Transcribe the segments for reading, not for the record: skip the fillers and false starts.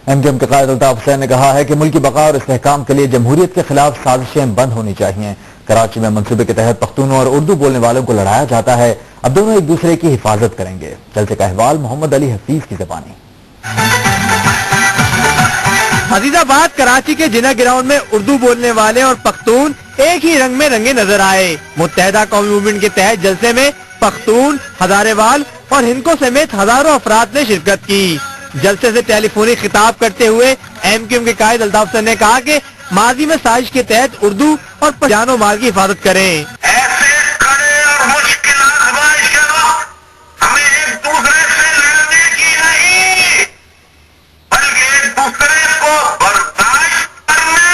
MQM کے قائد الطاف حسین نے کہا ہے کہ ملکی بقا اور استحکام کے لیے جمہوریت کے خلاف سازشیں بند ہونی چاہیے۔ کراچی میں منصوبے کے تحت پختونوں اور اردو بولنے والوں کو لڑایا جاتا ہے، اب دونوں ایک دوسرے کی حفاظت کریں گے۔ جلسے کا احوال محمد علی حفیظ کی زبانی۔ عزیز آباد کراچی کے جناح گراؤنڈ میں اردو بولنے والے اور پختون ایک ہی رنگ میں رنگے نظر آئے۔ متحدہ قومی موومنٹ کے تحت جلسے میں پختون، ہزارے وال اور ہندکو سمیت ہزاروں افراد نے شرکت کی۔ جلسے سے ٹیلی فونی خطاب کرتے ہوئے MQM کے قائد الطاف حسین نے کہا کہ ماضی میں سازش کے تحت اردو اور جان و مال کی حفاظت کریں۔ ایسے کڑے اور مشکل آزمائش کے وقت ہمیں ایک دوسرے سے لڑنے کی نہیں بلکہ ایک دوسرے کو برداشت کرنے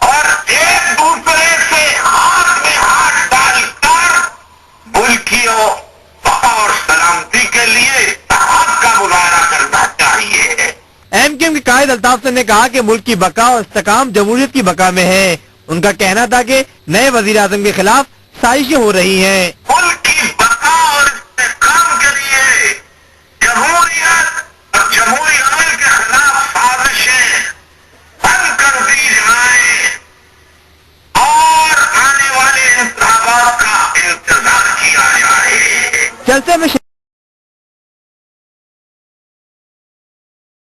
اور ایک دوسرے سے ہاتھ میں ہاتھ ڈال کر ملکیوں اور سلامتی کے لیے اتحاد کا مظاہرہ کرنا چاہیے۔ MQM کے قائد الطاف حسین نے کہا کہ ملک کی بقا اور استحکام جمہوریت کی بقا میں ہے۔ ان کا کہنا تھا کہ نئے وزیر اعظم کے خلاف سازشیں ہو رہی ہیں۔ ملک کی بقا اور استحکام کے لیے جمہوریت اور جمہوری عمل کے خلاف سازشیں بند کر دی جائیں اور آنے والے انتخابات کا انتظار کیا جائے۔ جلسے میں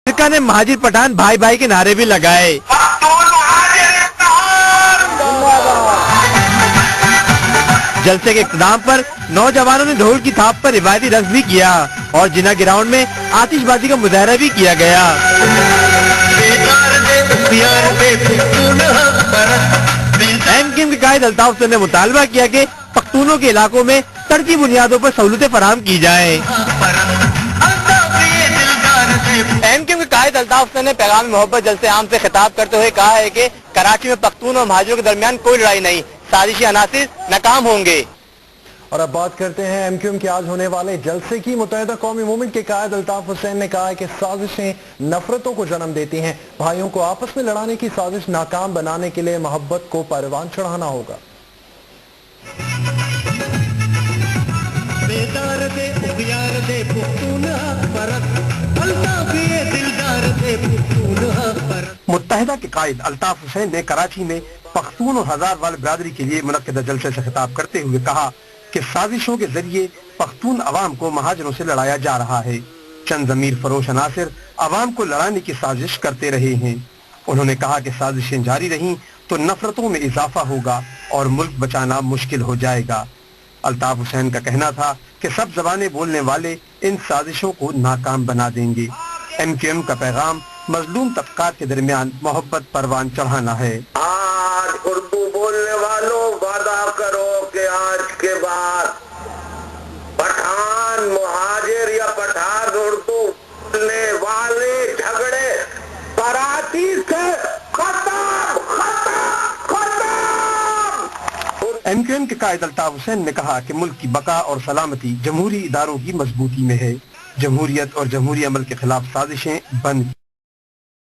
شرکا نے مہاجر پٹھان بھائی بھائی کے نعرے بھی لگائے۔ پختون مہاجر اتحاد! جلسے کے اختتام پر نوجوانوں نے ڈھول کی تھاپ پر روایتی رقص بھی کیا اور جناح گراؤنڈ میں آتش بازی کا مظاہرہ بھی کیا گیا۔ MQM کے قائد الطاف حسین نے مطالبہ کیا کہ پختونوں کے علاقوں میں سڑکی بنیادوں پر سہولتیں فراہم کی جائیں۔ MQM کے قائد الطاف حسین نے پیغام محبت جلسے عام سے خطاب کرتے ہوئے کہا ہے کہ کراچی میں پختون اور مہاجروں کے درمیان کوئی لڑائی نہیں، سازشی عناصر ناکام ہوں گے۔ اور اب بات کرتے ہیں MQM کے آج ہونے والے جلسے کی۔ متحدہ قومی موومنٹ کے قائد الطاف حسین نے کہا ہے کہ سازشیں نفرتوں کو جنم دیتی ہیں، بھائیوں کو آپس میں لڑانے کی سازش ناکام بنانے کے لیے محبت کو پروان چڑھانا ہوگا۔ متحدہ کے قائد الطاف حسین نے کراچی میں پختون اور ہزار وال برادری کے لیے منعقدہ جلسے سے خطاب کرتے ہوئے کہا کہ سازشوں کے ذریعے پختون عوام کو مہاجروں سے لڑایا جا رہا ہے۔ چند ضمیر فروش عناصر عوام کو لڑانے کی سازش کرتے رہے ہیں۔ انہوں نے کہا کہ سازشیں جاری رہیں تو نفرتوں میں اضافہ ہوگا اور ملک بچانا مشکل ہو جائے گا۔ الطاف حسین کا کہنا تھا کہ سب زبانیں بولنے والے ان سازشوں کو ناکام بنا دیں گے۔ MQM کا پیغام مظلوم طبقات کے درمیان محبت پروان چڑھانا ہے۔ آج اردو بولنے والوں وعدہ کرو کہ آج کے بعد پٹھان مہاجر یا پٹھان اردو بولنے والے جھگڑے کراچی سے ختم ختم ختم۔ MQM کے قائد الطاف حسین نے کہا کہ ملک کی بقا اور سلامتی جمہوری اداروں کی مضبوطی میں ہے، جمہوریت اور جمہوری عمل کے خلاف سازشیں بند۔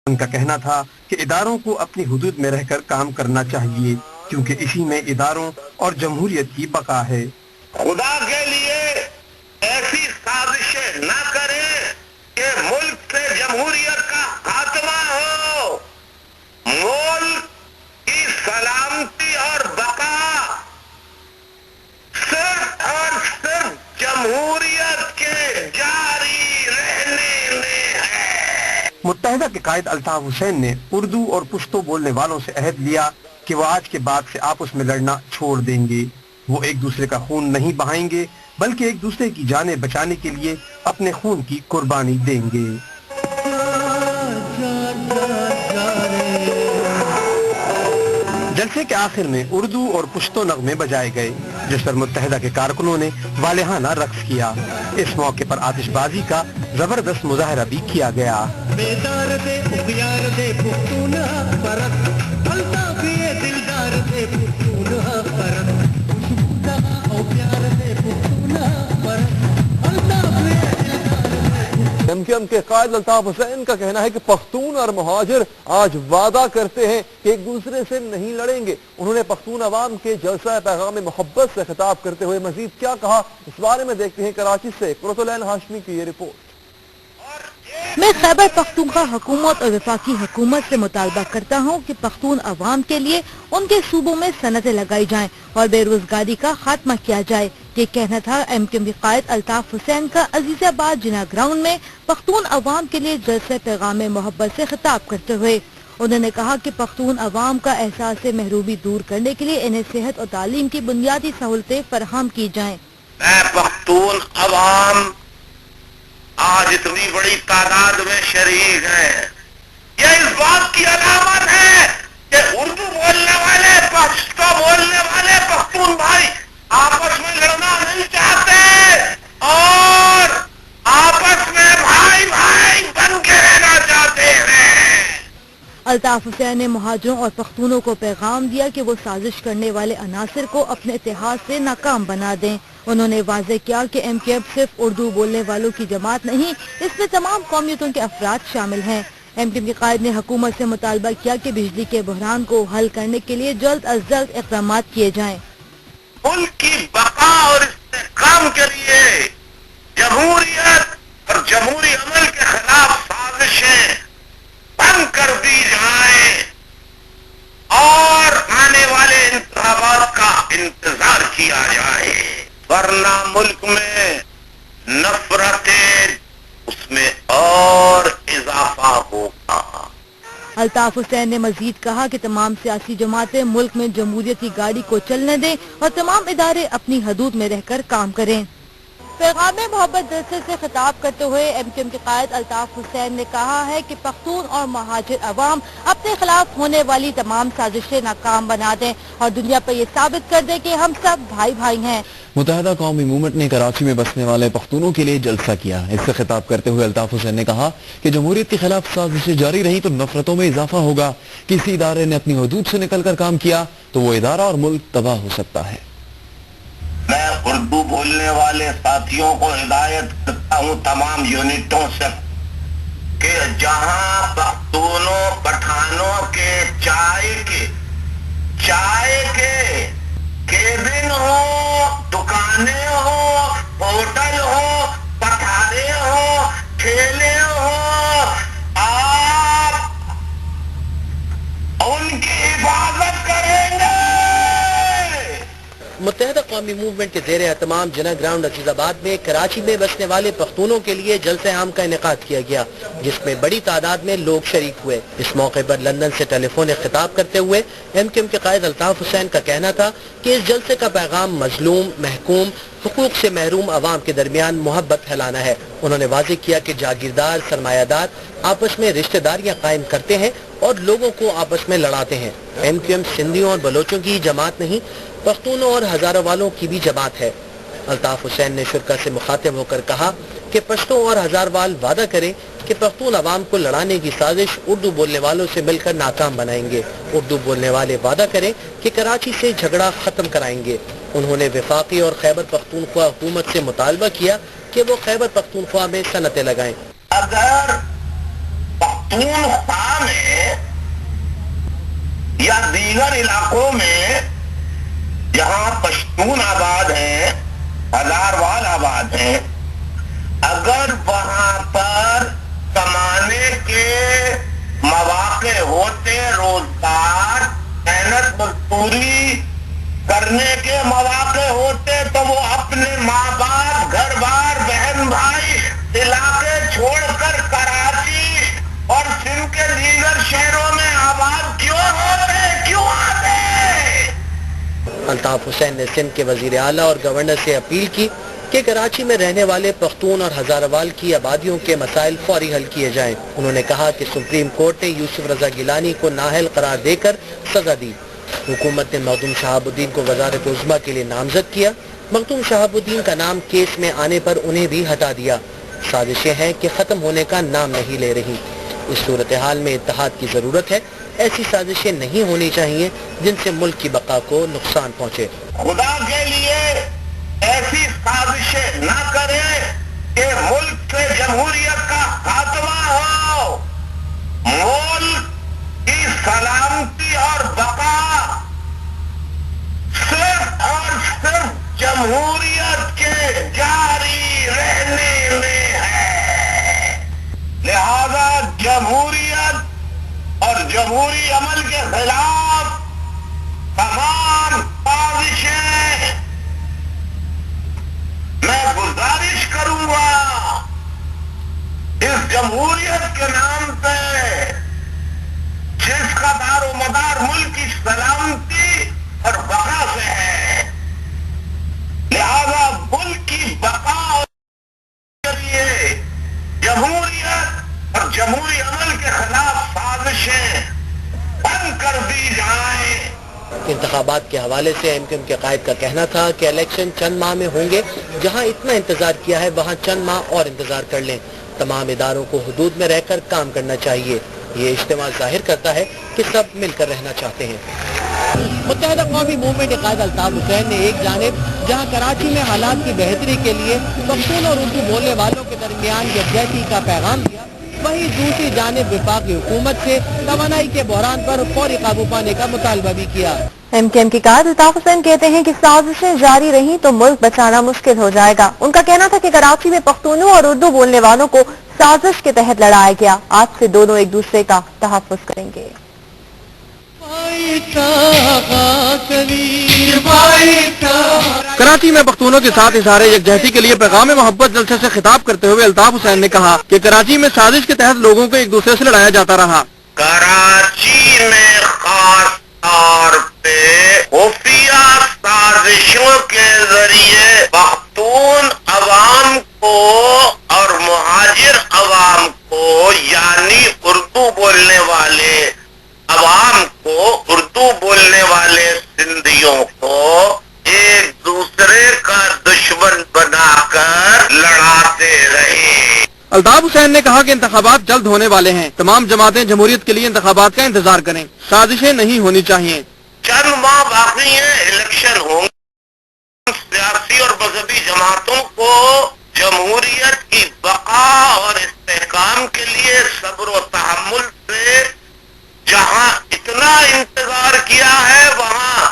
ان کا کہنا تھا کہ اداروں کو اپنی حدود میں رہ کر کام کرنا چاہیے کیونکہ اسی میں اداروں اور جمہوریت کی بقا ہے۔ خدا کے لیے ایسی سازشیں نہ کریں کہ ملک سے جمہوریت کا خاتمہ ہو۔ ملک کی سلامتی اور بقا صرف اور صرف جمہوریت کے جاری رہنے میں ہے۔ متحدہ کے قائد الطاف حسین نے اردو اور پشتو بولنے والوں سے عہد لیا کہ وہ آج کے بعد سے آپس میں لڑنا چھوڑ دیں گے۔ وہ ایک دوسرے کا خون نہیں بہائیں گے بلکہ ایک دوسرے کی جانیں بچانے کے لیے اپنے خون کی قربانی دیں گے۔ جلسے کے آخر میں اردو اور پشتو نغمے بجائے گئے جس پر متحدہ کے کارکنوں نے والہانہ رقص کیا۔ اس موقع پر آتش بازی کا زبردست مظاہرہ بھی کیا گیا۔ MQM کے قائد الطاف حسین کا کہنا ہے کہ پختون اور مہاجر آج وعدہ کرتے ہیں کہ ایک دوسرے سے نہیں لڑیں گے۔ انہوں نے پختون عوام کے جلسہ پیغام محبت سے خطاب کرتے ہوئے مزید کیا کہا، اس بارے میں دیکھتے ہیں کراچی سے قرۃ العین ہاشمی کی یہ رپورٹ۔ میں खैबर पख्तूनख्वा हुकूमत और वफाकी हुकूमत से मुतालबा करता हूँ कि पख्तून अवाम के लिए उनके सूबों में सनतें लगाई जाएं और बेरोजगारी का खात्मा किया जाए। ये कहना था MQM के कायद अल्ताफ हुसैन का अजीजाबाद जिना ग्राउंड में पख्तून अवाम के लिए जलसे पैगाम मोहब्बत से खिताब करते हुए। उन्होंने कहा कि पख्तून अवाम का एहसास महरूमी दूर करने के लिए इन्हें सेहत और तालीम की बुनियादी सहूलतें फराहम की जाएं। मैं पख्तून अवाम आज इतनी बड़ी तादाद में शरीक है, यह इस बात की अलामत है कि उर्दू बोलने वाले, पश्तो बोलने वाले पख्तून भाई आपस में लड़ना नहीं चाहते और आपस में भाई भाई बन के रहना चाहते हैं। अल्ताफ हुसैन ने मुहाजिरों और पख्तूनों को पैगाम दिया कि वो साजिश करने वाले अनासर को अपने इतिहाद से नाकाम बना दें। उन्होंने वाज़ेह किया कि MQM सिर्फ उर्दू बोलने वालों की जमात नहीं, इसमें तमाम कौमियतों के अफराद शामिल हैं। MQM के कायद ने हुकूमत से मुतालबा किया कि बिजली के बहरान को हल करने के लिए जल्द अज जल्द इक़दाम किए जाएं। मुल्क की बका और इस्तेहकाम के लिए जमहूरियत और जमहूरी अमल के खिलाफ साजिशें बंद कर दी जाएं और आने वाले इंतखाबात का इंतजार किया जाए, वरना मुल्क में नफरतें उसमें और इजाफा होगा। अल्ताफ हुसैन ने मजीद कहा कि तमाम सियासी जमातें मुल्क में जमहूरियत की गाड़ी को चलने दें और तमाम इदारे अपनी हदूद में रहकर काम करें। पैगाम मोहब्बत जलसे से खिताब करते हुए MQM के कायद अल्ताफ हुसैन ने कहा है कि पख्तून और महाजिर अवाम अपने खिलाफ होने वाली तमाम साजिशें नाकाम बना दें और दुनिया पर ये साबित कर दें कि हम सब भाई भाई हैं। मुत्तहिदा कौमी मूवमेंट ने कराची में बसने वाले पख्तूनों के लिए जलसा किया। इससे खिताब करते हुए अल्ताफ हुसैन ने कहा कि जमहूरियत के खिलाफ साजिशें जारी रही तो नफरतों में इजाफा होगा। किसी इदारे ने अपनी हदूद से निकल कर काम किया तो वो इदारा और मुल्क तबाह हो सकता है। मैं उर्दू बोलने वाले साथियों को हिदायत करता हूँ तमाम यूनिटों से कि जहाँ पख्तूनों पठानों के चाय के केबिन हो, दुकानें हो, होटल हो, पठारे हो, ठेले हो, आप उनकी हिफाजत करेंगे। मुत्तहिदा कौमी मूवमेंट के ज़ेर एहतमाम जिना ग्राउंड अजीजाबाद में कराची में बसने वाले पख्तूनों के लिए जलसे आम का इनेकाद किया गया, जिसमें बड़ी तादाद में लोग शरीक हुए। इस मौके पर लंदन से टेलीफोन खिताब करते हुए MQM के कायद अल्ताफ हुसैन का कहना था कि इस जलसे का पैगाम मजलूम, महकूम, हुकूक से महरूम अवाम के दरमियान मोहब्बत फैलाना है। उन्होंने वाज़ेह किया कि जागीरदार सरमायादार आपस में रिश्तेदारियां कायम करते हैं और लोगों को आपस में लड़ाते हैं। MQM सिंधियों और बलोचों की जमात नहीं, पख्तूनों और हजारों वालों की भी जमात है। अल्ताफ हुसैन ने शुरा से मुखातिब होकर कहा कि पश्तो और हजारवाल वादा करें कि पख्तून अवाम को लड़ाने की साजिश उर्दू बोलने वालों से मिलकर नाकाम बनाएंगे। उर्दू बोलने वाले वादा करें कि कराची से झगड़ा खत्म कराएंगे। उन्होंने वफाकी और खैबर पख्तूनख्वा हुकूमत से मुतालबा किया कि वो खैबर पख्तूनख्वा में सनतें लगाएं। अगर पख्तूनख्वा में या दीगर इलाकों में जहाँ पश्तून आबाद हैं, हजारवाल आबाद हैं, अगर वहाँ पर कमाने के मौके होते, रोजगार, मेहनत मजदूरी करने के मौके होते, तो वो अपने माँ बाप, घर बार, बहन भाई इलाके छोड़कर कराची और सिंध के दीगर शहरों में आबाद क्यों होते, क्यों आते? अल्ताफ हुसैन ने सिंध के वजीर आला और गवर्नर से अपील की कि कराची में रहने वाले पख्तून और हजारवाल की आबादियों के मसाइल फौरी हल किए जाएं। उन्होंने कहा कि सुप्रीम कोर्ट ने यूसुफ रजा गिलानी को नाअहल करार देकर सजा दी। हुकूमत ने मखदूम शहाबुद्दीन को वजारत उज़्मा के लिए नामजद किया। मखदूम शहाबुद्दीन का नाम केस में आने पर उन्हें भी हटा दिया। साजिशें हैं कि खत्म होने का नाम नहीं ले रही। इस सूरत हाल में इत्तेहाद की जरूरत है। ऐसी साजिशें नहीं होनी चाहिए जिनसे मुल्क की बका को नुकसान पहुँचे। खुदा के लिए ऐसी साजिशें न करें कि मुल्क से जमहूरियत का खात्मा हो, मुल्क की सलामती और बका सिर्फ और सिर्फ जमहूरियत के जारी रहने में है। लिहाजा जमहूरियत और जमहूरी अमल के खिलाफ तमाम साजिशें, मैं गुजारिश करूंगा इस जमहूरियत के नाम पे जिसका दारो मदार मुल्क की सलामती और बका से है, लिहाजा मुल्क की बका के लिए जमहूरियत और जमहूरी अमल के खिलाफ साजिशें बंद कर दी जाएं। इंतखाबात के हवाले से एमक्यूएम के कायद का कहना था कि इलेक्शन चंद माह में होंगे, जहां इतना इंतजार किया है वहां चंद माह और इंतजार कर लें। तमाम इदारों को हुदूद में रहकर काम करना चाहिए। ये इज्तिमा जाहिर करता है कि सब मिलकर रहना चाहते हैं। मुत्तहिदा कौमी मूवमेंट के कायद अल्ताफ हुसैन ने एक जानिब जहां कराची में हालात की बेहतरी के लिए पख्तून और उर्दू बोलने वालों के दरमियान यकजहती का पैगाम दिया, वहीं दूसरी जानिब वफाकी हुकूमत से तवानाई के बहरान पर फौरी काबू पाने का मुतालबा भी किया। एमक्यूएम की कायद अल्ताफ हुसैन कहते हैं कि साजिशें जारी रहीं तो मुल्क बचाना मुश्किल हो जाएगा। उनका कहना था कि कराची में पख्तूनों और उर्दू बोलने वालों को साजिश के तहत लड़ाया गया। आज से दोनों एक दूसरे का तहफ़्फ़ुज़ करेंगे। कराची में पख्तूनों के साथ इज़हारे यकजहती के लिए पैगाम मोहब्बत जलसे से खिताब करते हुए अल्ताफ हुसैन ने कहा कि कराची में साजिश के तहत लोगों को एक दूसरे से लड़ाया जाता रहा। कराची में खास तौर पे खुफिया साजिशों के जरिए पख्तून अवाम को और मुहाजिर अवाम को, यानी उर्दू बोलने वाले अवाम को, उर्दू बोलने वाले सिंधियों को एक दूसरे का दुश्मन बनाकर लड़ाते रहे। अल्ताफ हुसैन ने कहा कि इंतखाबात जल्द होने वाले हैं। तमाम जमातें जमहूरियत के लिए इंतखाबात का इंतजार करें। साजिशें नहीं होनी चाहिए। चंद माह बाकी है, इलेक्शन होंगे। सियासी और मजहबी जमातों को जमहूरियत की बका और इस्तेहकाम के लिए सब्र और तहम्मुल से जहां इतना इंतजार किया है वहां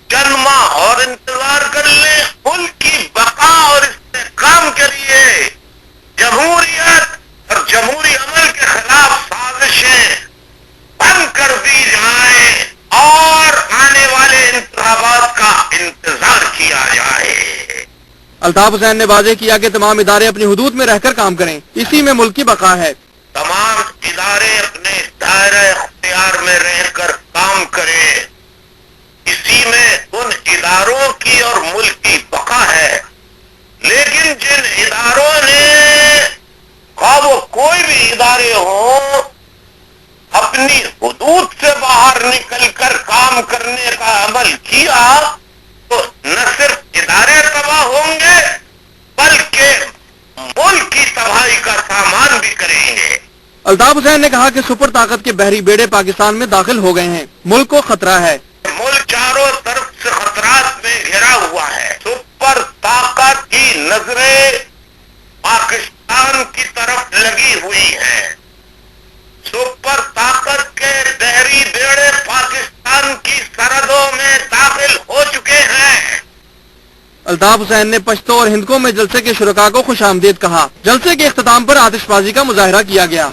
चंद माह और इंतजार कर ले। मुल्क की बका और इस्तेहकाम के लिए जमहूरियत और जमहूरी अमल के खिलाफ साजिशें बंद कर दी जाएं और आने वाले इंतखाबात का इंतजार किया जाए। अल्ताफ हुसैन ने वाज़ेह किया कि तमाम इदारे अपनी हुदूद में रहकर काम करें, इसी में मुल्क की बका है। तमाम इदारे अपने दायरे इख्तियार में रहकर काम करें, इसी में उन इदारों की और मुल्क की बका है। लेकिन जिन इदारों ने, वो कोई भी इदारे हों, अपनी हुदूद से बाहर निकलकर काम करने का अमल किया तो न सिर्फ इदारे तबाह होंगे बल्कि मुल्क की तबाही का सामान भी करेंगे। अल्ताफ हुसैन ने कहा कि सुपर ताकत के बहरी बेड़े पाकिस्तान में दाखिल हो गए हैं। मुल्क को खतरा है। मुल्क चारों तरफ से खतरात में घिरा हुआ है। सुपर ताकत की नजरें पाकिस्तान की तरफ लगी हुई है। सुपर ताकत के बहरी बेड़े पाकिस्तान की सरहदों में दाखिल हो चुके हैं। अल्ताफ हुसैन ने पश्तो और हिंदकों में जलसे के शुरका को खुशामदीद कहा। जलसे के इख्तिताम पर आतिशबाजी का मुजाहरा किया गया।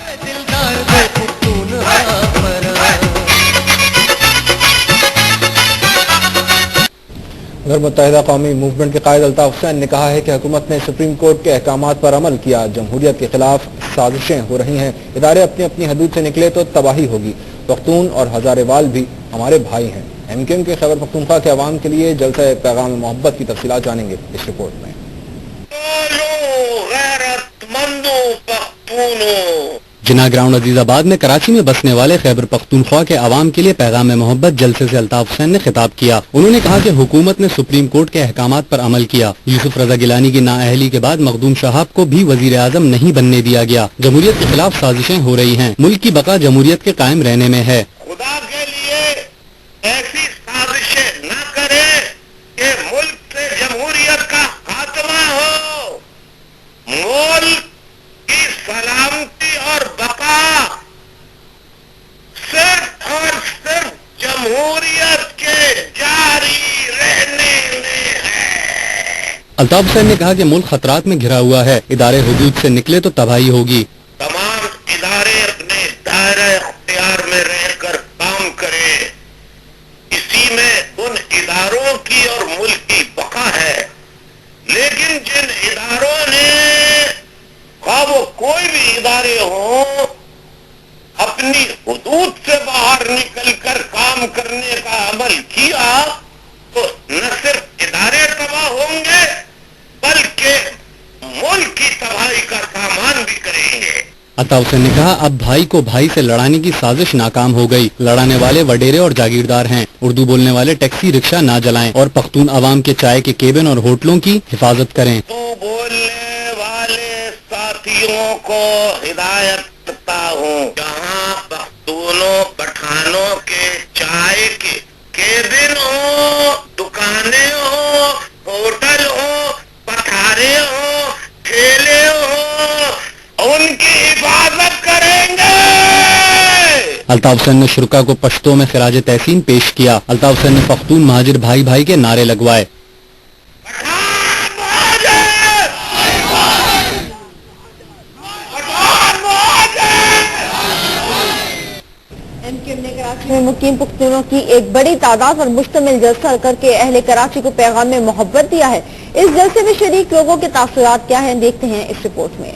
उधर मुत्तहिदा कौमी मूवमेंट के कायद अल्ताफ हुसैन ने कहा है कि हुकूमत ने सुप्रीम कोर्ट के अहकामात पर अमल किया। जमहूरियत के खिलाफ साजिशें हो रही हैं। इदारे अपनी अपनी हदूद से निकले तो तबाही होगी। पख्तून और हजारेवाल भी हमारे भाई हैं। एमक्यूएम के खैबर पख्तूनख्वा के अवाम के लिए जलसा पैगाम मोहब्बत की तफसीलात जानेंगे इस रिपोर्ट में। जिना ग्राउंड अजीजाबाद में कराची में बसने वाले खैबर पख्तूनख्वा के अवाम के लिए पैगाम मोहब्बत जलसे से अल्ताफ हुसैन ने खिताब किया। उन्होंने कहा कि हुकूमत ने सुप्रीम कोर्ट के अहकामात पर अमल किया। यूसुफ रजा गिलानी की नाअहली के बाद मखदूम शहाब को भी वजीर आजम नहीं बनने दिया गया। जमहूरियत के खिलाफ साजिशें हो रही हैं। मुल्क की बका जमहूरियत के कायम रहने में है। खुदा के लिए ऐसी साजिशें न करे कि मुल्क से जमहूरियत का खात्मा हो। मुल्क की सलामती और बका सिर्फ और सिर्फ जमहूरियत के जारी रहने में है। अल्ताफ हुसैन ने कहा कि मुल्क खतरात में घिरा हुआ है। इदारे हुदूद से निकले तो तबाही होगी। तमाम इदारे अपने अपनी हुदूद से बाहर निकलकर काम करने का अमल किया तो न सिर्फ इदारे तबाह होंगे बल्कि मुल्क की तबाही का सामान भी करेंगे। अल्ताफ हुसैन ने कहा, अब भाई को भाई से लड़ाने की साजिश नाकाम हो गई। लड़ाने वाले वडेरे और जागीरदार हैं। उर्दू बोलने वाले टैक्सी रिक्शा ना जलाएं और पख्तून अवाम के चाय के केबिन और होटलों की हिफाजत करें। तो बोलने वाले साथियों को हिदायत करता हूँ, जहाँ पख्तूनों पठानों के चाय के केबिन हो, दुकानें हो, होटल हो, पठारे हो, ठेले हो, उनकी हिफाजत करेंगे। अल्ताफ हुसैन ने शुरका को पश्तो में खिराज तहसीन पेश किया। अल्ताफ हुसैन ने पख्तून महाजिर भाई भाई के नारे लगवाए। एमक्यूएम ने कराची में मुकीम पुख्तूनों की एक बड़ी तादाद पर मुश्तमिल जलसा करके अहले कराची को पैगाम में मोहब्बत दिया है। इस जलसे में शरीक लोगों के तासुरात क्या हैं, देखते हैं इस रिपोर्ट में।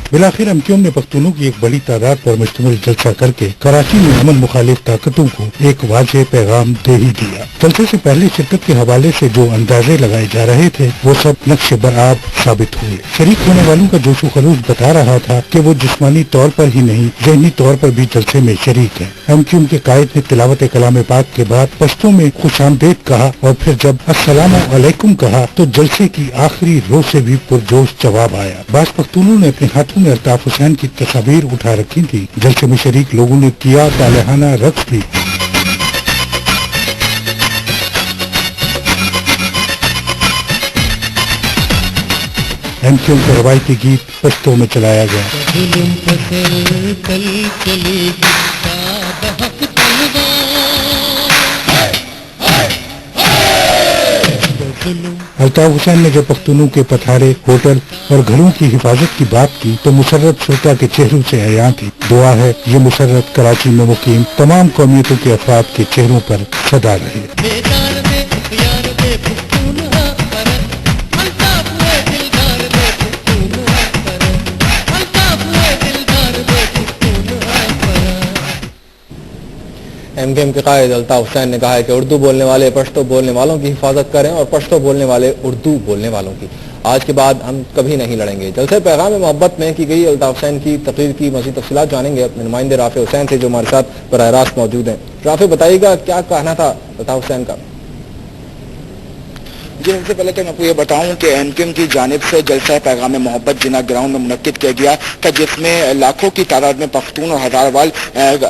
बिलाखिर एमक्यूएम ने पख्तूनों की एक बड़ी तादाद पर मुश्तमिल जलसा करके कराची में अमन मुखालिफ ताकतों को एक वाज़ेह पैगाम दे ही दिया। जलसे से पहले शिरकत के हवाले से जो अंदाजे लगाए जा रहे थे वो सब नक्शे बराब साबित हुए। शरीक होने वालों का जोशो खरूज बता रहा था कि वो जिस्मानी तौर पर ही नहीं ज़हनी तौर पर भी जलसे में शरीक है। एमक्यूएम के कायद ने तिलावत कलाम पाक के बाद पश्तो में खुशामदेद कहा और फिर जब अस्सलामु अलैकुम कहा तो जलसे की आखिरी रो से भी पुरजोश जवाब आया। बास पख्तूनों ने अपने हाथों में अल्ताफ हुसैन की तस्वीर उठा रखी थी। जलसे में शरीक लोगों ने किया तालहाना रक्स भी। एमक्यूएम का रवायती गीत पश्तो में चलाया गया। अल्ताफ हुसैन ने जब पख्तूनों के पथारे, होटल और घरों की हिफाजत की बात की तो मुसर्रत शुरका के चेहरों से अयां थी। दुआ है ये मुसर्रत कराची में मुकीम तमाम कौमियतों के अफराद के चेहरों पर सदा रहे। एमक्यूएम के कायद अल्ताफ हुसैन ने कहा है कि उर्दू बोलने वाले पश्तो बोलने वालों की हिफाजत करें और पश्तो बोलने वाले उर्दू बोलने वालों की। आज के बाद हम कभी नहीं लड़ेंगे। जलसे पैगाम मोहब्बत में की गई अल्ताफ हुसैन की तकरीर की मज़ीद तफसीलात जानेंगे अपने नुमाइंदे राफे हुसैन से जो हमारे साथ बराह रास्त मौजूद हैं। राफे, बताइएगा क्या कहना था अल्ताफ हुसैन का? जी, सबसे पहले तो मैं आपको ये बताऊं कि एमक्यूएम की जानिब से जलसा पैगाम मोहब्बत जिना ग्राउंड में मुनक्किद किया गया था, जिसमें लाखों की तादाद में पख्तून और हजारवाल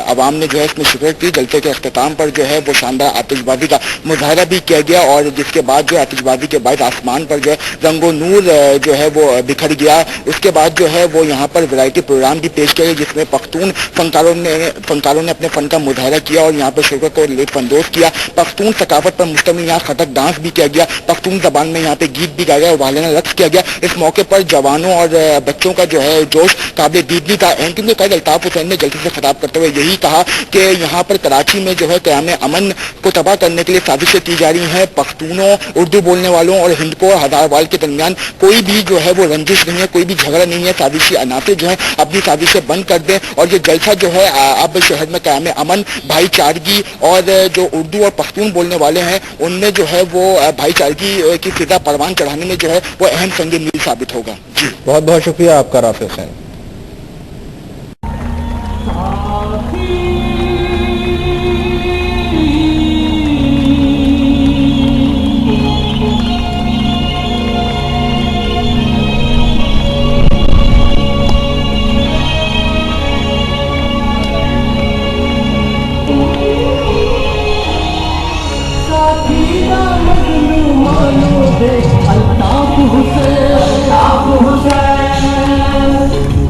अवाम ने जो है इसमें शिरकत की। जलसे के अख्ताम पर जो है वो शानदार आतिशबाजी का मुजाहरा भी किया गया और जिसके बाद जो आतिशबाजी के बाद आसमान पर जो है रंगो नूर जो है वो बिखर गया। उसके बाद जो है वो यहाँ पर वैरायटी प्रोग्राम भी पेश किया गया जिसमें पख्तून फनकारों ने अपने फन का मुजाहरा किया और यहाँ पर शिरकत को लुत्फानंदोज किया। पख्तून सकाफत पर मुश्तमिल यहाँ खटक डांस भी किया गया। पख्तून ज़बान में यहाँ पे गीत भी गाया गया और वालियाना रक्स किया गया। इस मौके पर जवानों और बच्चों का जो है जोश काबिल दीद भी था। एमक्यूएम के कायद अल्ताफ हुसैन ने जलसे से खिताब करते हुए यही कहा कि यहाँ पर कराची में जो है क़याम अमन को तबाह करने के लिए साजिशें की जा रही हैं। पख्तूनों, उर्दू बोलने वालों और हिंदको और हजारवाल के दरमियान कोई भी जो है वो रंजिश नहीं है, कोई भी झगड़ा नहीं है। साजिशी अनाते जो है अपनी साजिशें बंद कर दें और ये जलसा जो है अब शहर में क़याम अमन, भाईचारगी और जो उर्दू और पख्तून बोलने वाले हैं उनमें जो है वो भाईचारगी की फिजा परवान चढ़ाने में जो है वो अहम संग मील साबित होगा। जी, बहुत बहुत शुक्रिया आपका राफे हुसैन। अल्ताफ हुसैन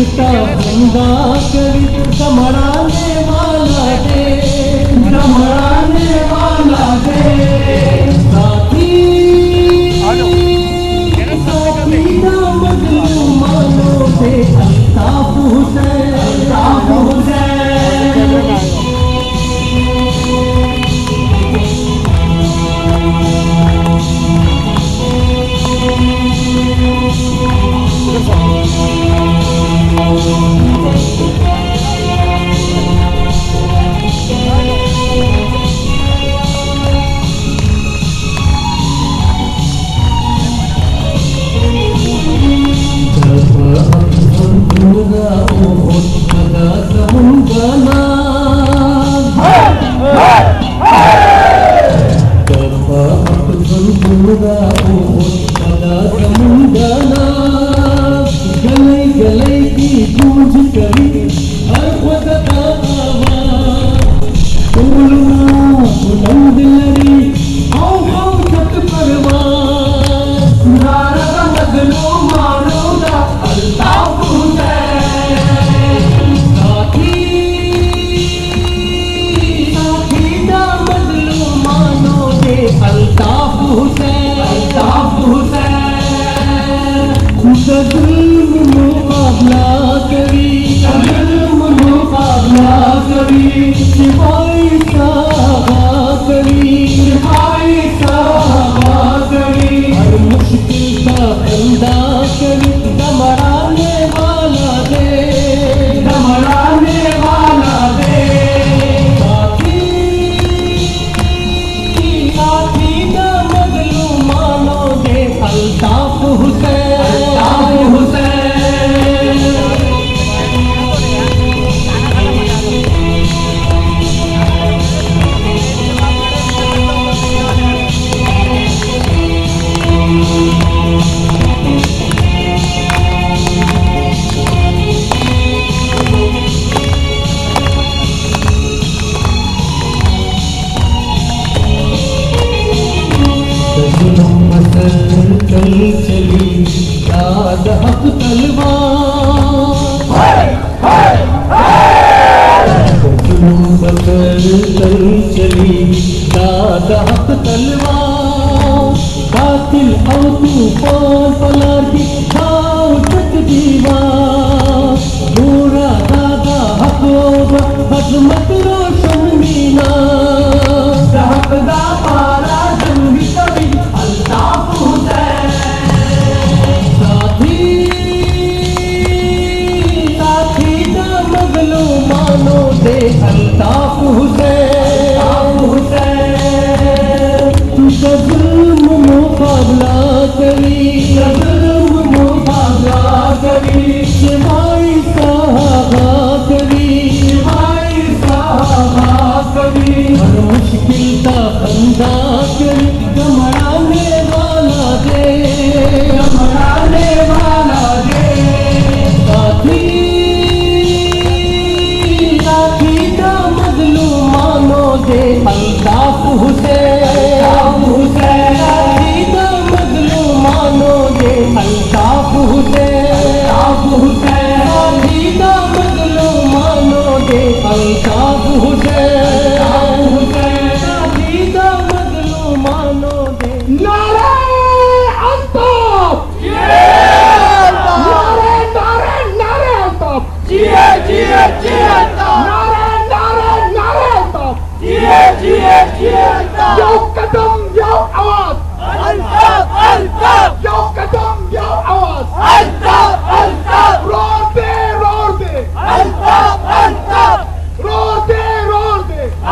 का बंदा करी संभराने वाला दे, संभराने वाला दे। साथी साथी ना मजलूमानों से अल्ताफ हुसैन, अल्ताफ हुसैन। गले गले की गूंज करी हर खुद का आवाज, बुलंद लड़ी आओ हम छत परवाज। नारा मजलूमानों दा अल्ताफ हुसैन, साथी साथी दा मजलूमानों दे अल्ताफ हुसैन, अल्ताफ हुसैन। जुल्म मुकाबला करी, जुल्म मुकाबला करी, सिपाही साहबा करी, सिपाही साहबा करी। हर मुश्किल का बंदा करी दमड़ाने वाला दे, दमड़ाने वाला दे। साथी साथी ना मजलूमानों दे अल्ताफ हुसैन, चल चली याद हक तलवार, बकर चल चली याद हक तलवार। कातिल और तूफान पला दिखाओ तक दीवार, पूरा दादा हक हजमत रोशन मीना। हक दा पारा जंगी कवि अल्ताफ हुसैन, साथी साथी दा मजलूमानों दे अल्ताफ हुसैन, हुसैन। जुल्म मुकाबला करी, जुल्म मुकाबला करी, सिपाही साहबा करी, सिपाही साहबा करी। हर मुश्किल का बंदा करी दमड़ाने वाला दे, दमड़ाने वाला दे। साथी साथी ना मजलूमानों दे अल्ताफ हुसैन, हुसैन। साथी ना मजलूमानों दे अल्ताफ हुसैन, हुसैन। साथी ना मजलूमानों दे अल्ताफ हुसैन, हुसैन। साथी ना मजलूमानों दे नारे अल्ताफ, नारे नारे नारे अल्ताफ, जिए जिए जिए अल्ताफ, नारे नारे नारे अल्ताफ, जिए जिए जिए अल्ताफ। यो कदम यो आवाज अल्ताफ, अल्ताफ। यो कदम यो आवाज अल्ताफ, अल्ताफ। रोर दे अल्ताफ, अल्ताफ। रोर दे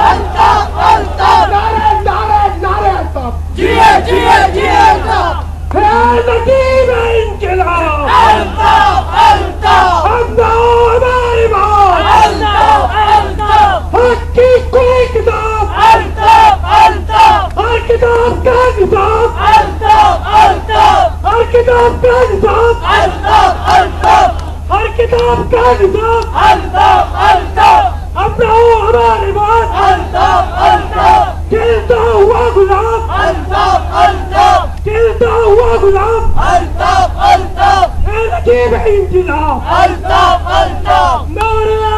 अल्ताफ, अल्ताफ। नारे नारे नारे अल्ताफ, जिए जिए जिए अल्ताफ। है नजीब इंकलाब अल्ताफ, अल्ताफ। हमारी बात अल्ताफ, अल्ताफ। हक की कोई किताब अल्ताफ, अल्ताफ। हर किताब का किताब अल्ताफ, अल्ताफ। हर किताब का किताब अल्ताफ, अल्ताफ। हर किताब का किताब अल्ताफ, अल्ताफ। अपनाओ हमारी बात अल्ताफ, अल्ताफ। खिलता हुआ गुलाब अल्ताफ, अल्ताफ। खिलता हुआ गुलाब अल्ताफ, अल्ताफ। नजीब इंकलाब अल्ताफ, الطاف نعرہ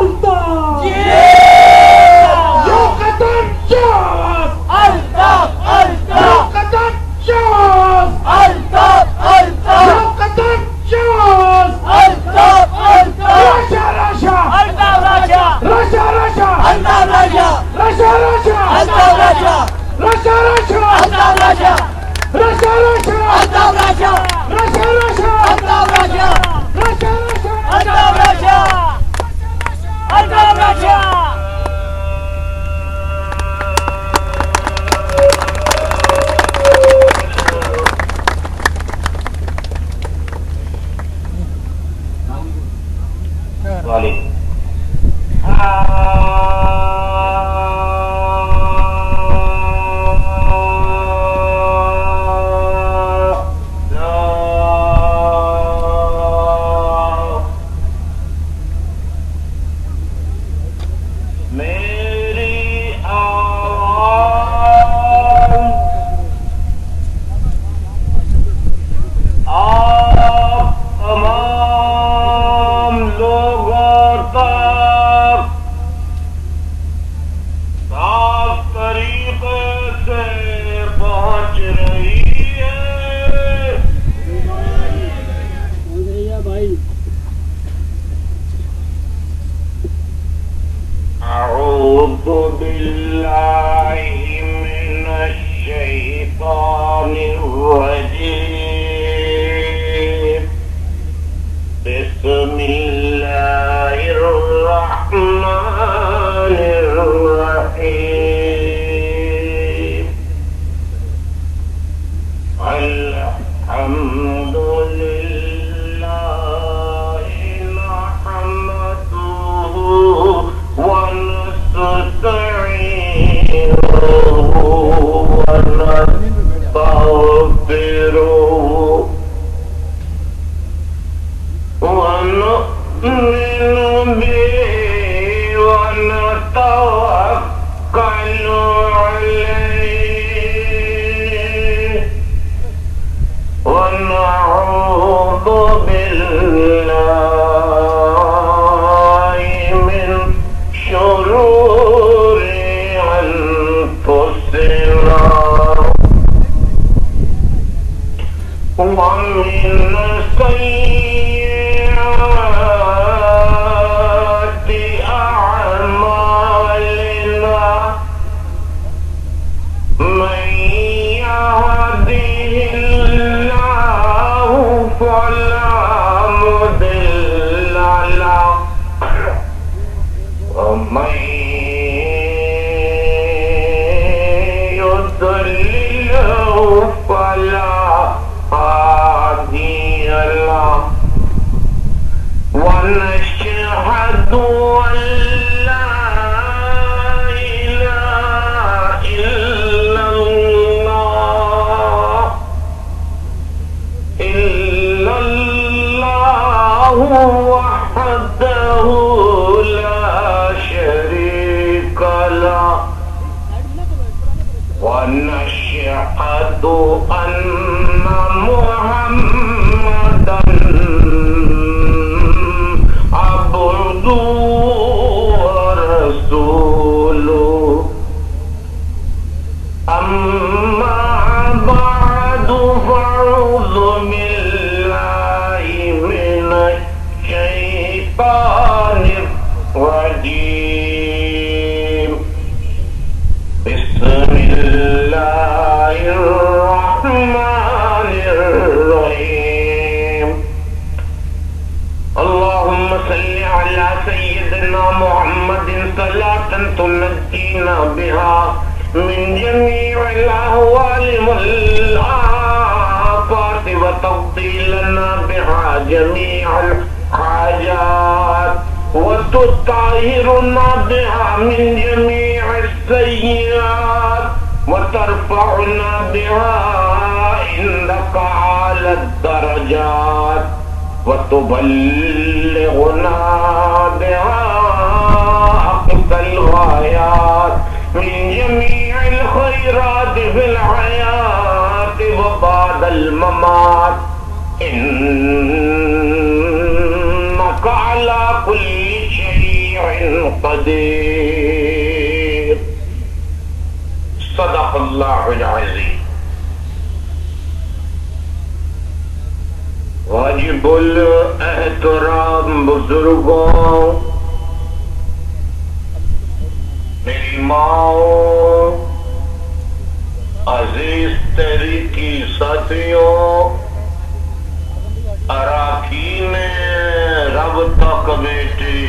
الطاف قدم شاس الطاف الطاف قدم شاس الطاف الطاف قدم شاس الطاف الطاف رشا رشا الطاف رشا رشا رشا الطاف رشا رشا رشا الطاف رشا رشا رشا الطاف رشا رشا رشا الطاف رشا رشا رشا الطاف رشا رشا رشا الطاف رشا الطاف رشا الممات قدير صدق الله العظيم. واجب الاحترام بزرگوں، میری ماں، عزیز تحریکی ساتھیوں، اراکین رابطہ کمیٹی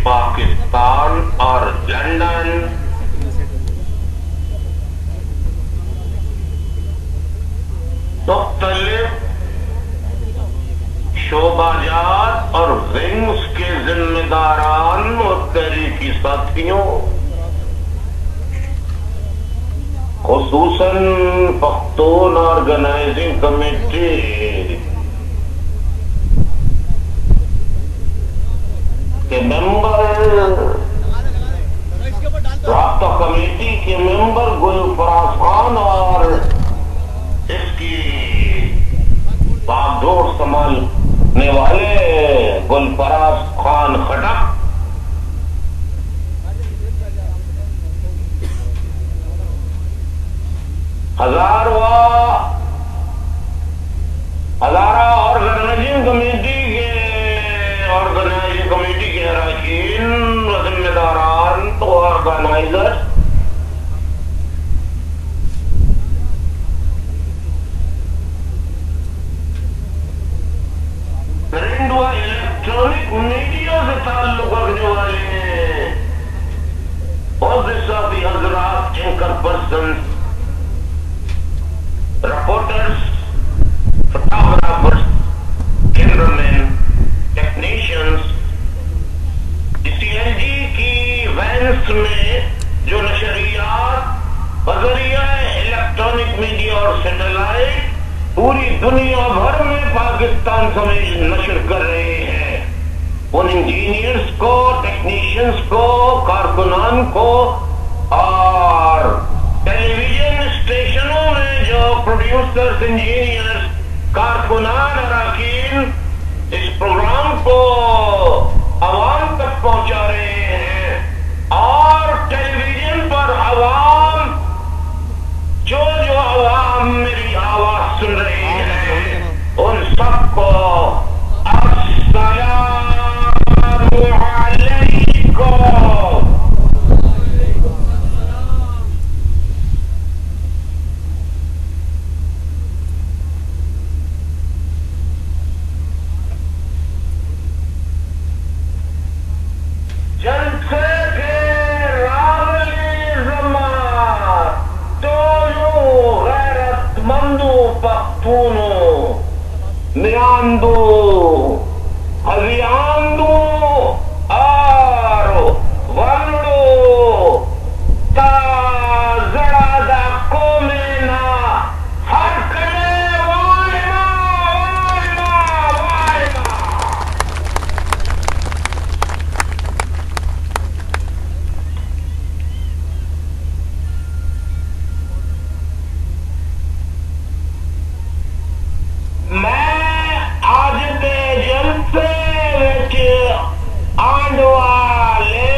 پاکستان اور لندن، مختلف شعبہ جات اور ونگز کے ذمہ داران اور تحریکی ساتھیوں، خصوصاً پختون آرگنائزنگ کمیٹی کے ممبر، رابطہ کمیٹی کے ممبر گل فراز خان اور اس کی باغ ڈور سنبھالنے والے گل فراز خان خٹک، ہزارہ آرگنائزنگ کمیٹی کے اراکین و ذمہ داران تو آرگنائزر، پرنٹ و الیکٹرانک میڈیا سے تعلق رکھنے والے بہت سے ساتھی حضرات، anchor persons, reporters, photographers, cameramen, technicians, CNG کی وینس میں جو نشریات بذریعہ الیکٹرانک میڈیا اور سیٹلائٹ پوری دنیا بھر میں پاکستان سمیت نشر کر رہے ہیں، ان انجینئرز کو، ٹیکنیشینز کو، کارکنان کو اور ٹیلی ویژن اسٹیشنوں میں جو پروڈیوسرز، انجینئرز، کارکنان، اراکین اس پروگرام کو عوام تک پہنچا رہے ہیں، اور ٹیلی ویژن پر عوام جو عوام میری آواز سن رہی ہے، ان سب کو السلام علیکم۔ جلسے کے راغلی زمان دونوں غیرت مندو پختونو میاندو ہزیاندو اور ونڈو تا زڑادا کومینا ہر کلے وائنا وائنا وائنا۔ میں آج دے جلسے وچ آن والے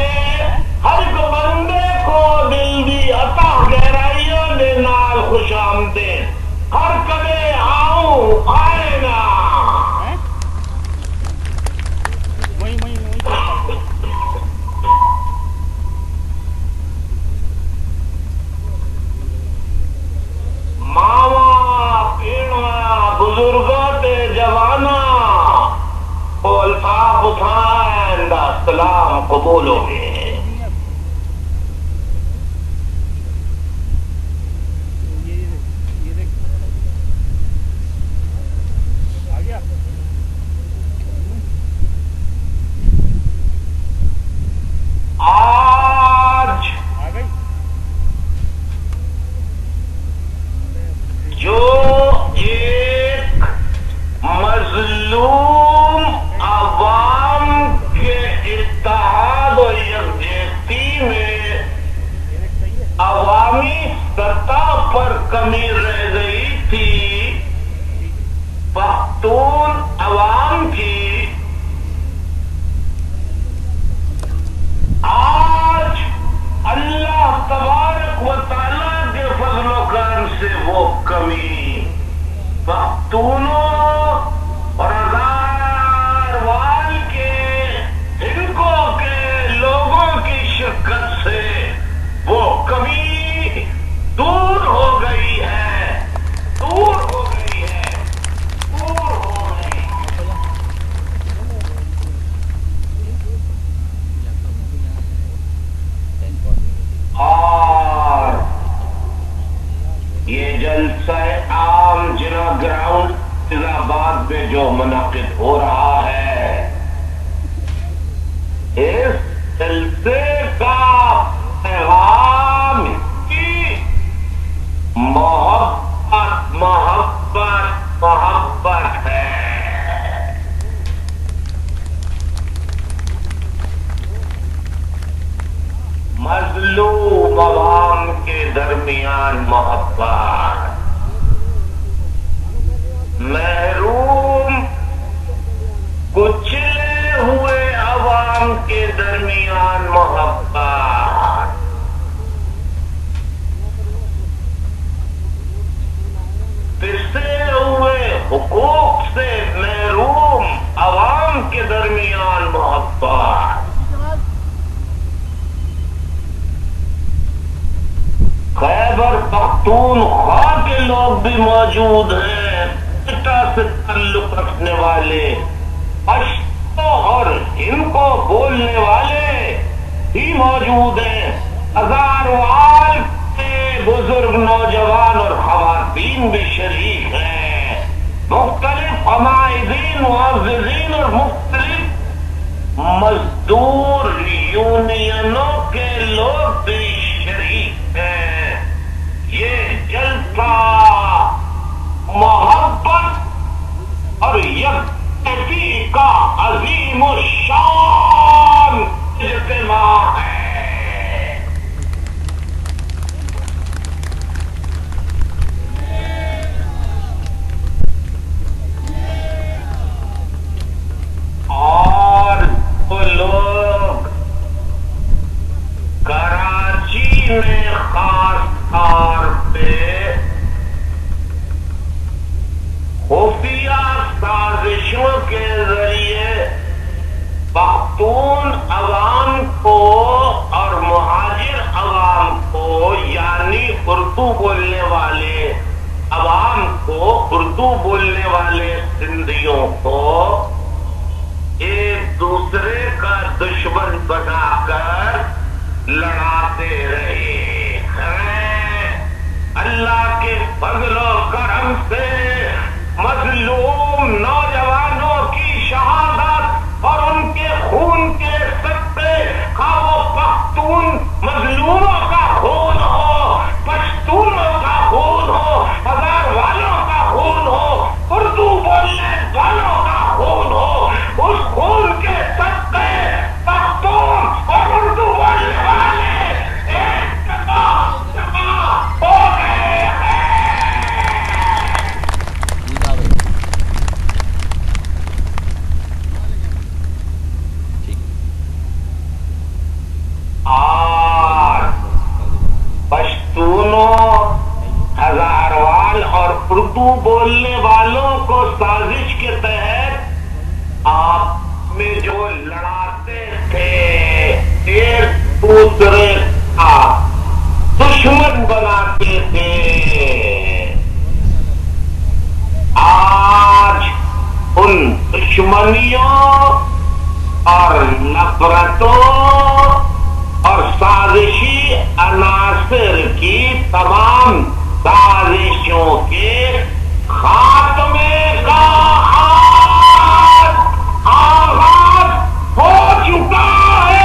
ہر ایک بندے کو دل دی عطا گہرائیوں دے نال خوش آمدید، ہر کدے آؤں آئے نا۔ ماواں پیڑاں بزرگوں تے جواناں کو الطاف اٹھائیں دا سلام قبول ہو گئے۔ آج جو ایک مظلوم عوام کے اتحاد و साबित हो रहा है। इस जलसे का पैगाम की मोहब्बत मोहब्बत मोहब्बत है। मजलूम अवाम के दरमियान मोहब्बत, महरूम कुचले हुए अवाम के दरमियान मोहब्बत, पिसे हुए हुकूक से महरूम अवाम के दरमियान मोहब्बत, खैबर पख्तूनख्वा के लोग भी मौजूद हैं, इटा से ताल्लुक रखने वाले, पश्तो और हिंद को बोलने वाले भी मौजूद हैं। हजारवाल के बुजुर्ग नौजवान और खवातीन भी शरीक हैं। मुख्तलिफ हमायदीन मुअज़्ज़िज़ीन और मुख्तलिफ मजदूर यूनियनों के लोग भी शरीक हैं। ये जलसा मोहब्बत और यकजहती का अजीम शान इज्तिमा है। और वो लोग कराची में खास तौर पे खुफिया साजिशों के जरिए पख्तून अवाम को और मुहाजिर अवाम को, यानी उर्दू बोलने वाले अवाम को, उर्दू बोलने वाले सिंधियों को एक दूसरे का दुश्मन बनाकर लड़ाते रहे हैं। अल्लाह के फज़्ल और करम से मजलूम नौजवानों की शहादत और उनके खून के सत्ते का, वो पख्तून मजलूमों का खून हो, पश्तूनों का खून हो, हजार वालों का खून हो, उर्दू बोलने वालों का खून हो, उस खून के सत्ते पख्तून और उर्दू बोलने वाले एक जगह हो गए हैं। आज पश्तूनों, हजारवाल और उर्दू बोलने वालों को साजिश के तहत आप में जो लड़ाते थे, एक दूसरे का दुश्मन बनाते थे, आज उन दुश्मनियों और नफरतों और साजिशी अनासिर की तमाम साजिशों के खात्मे का आगाज हो चुका है।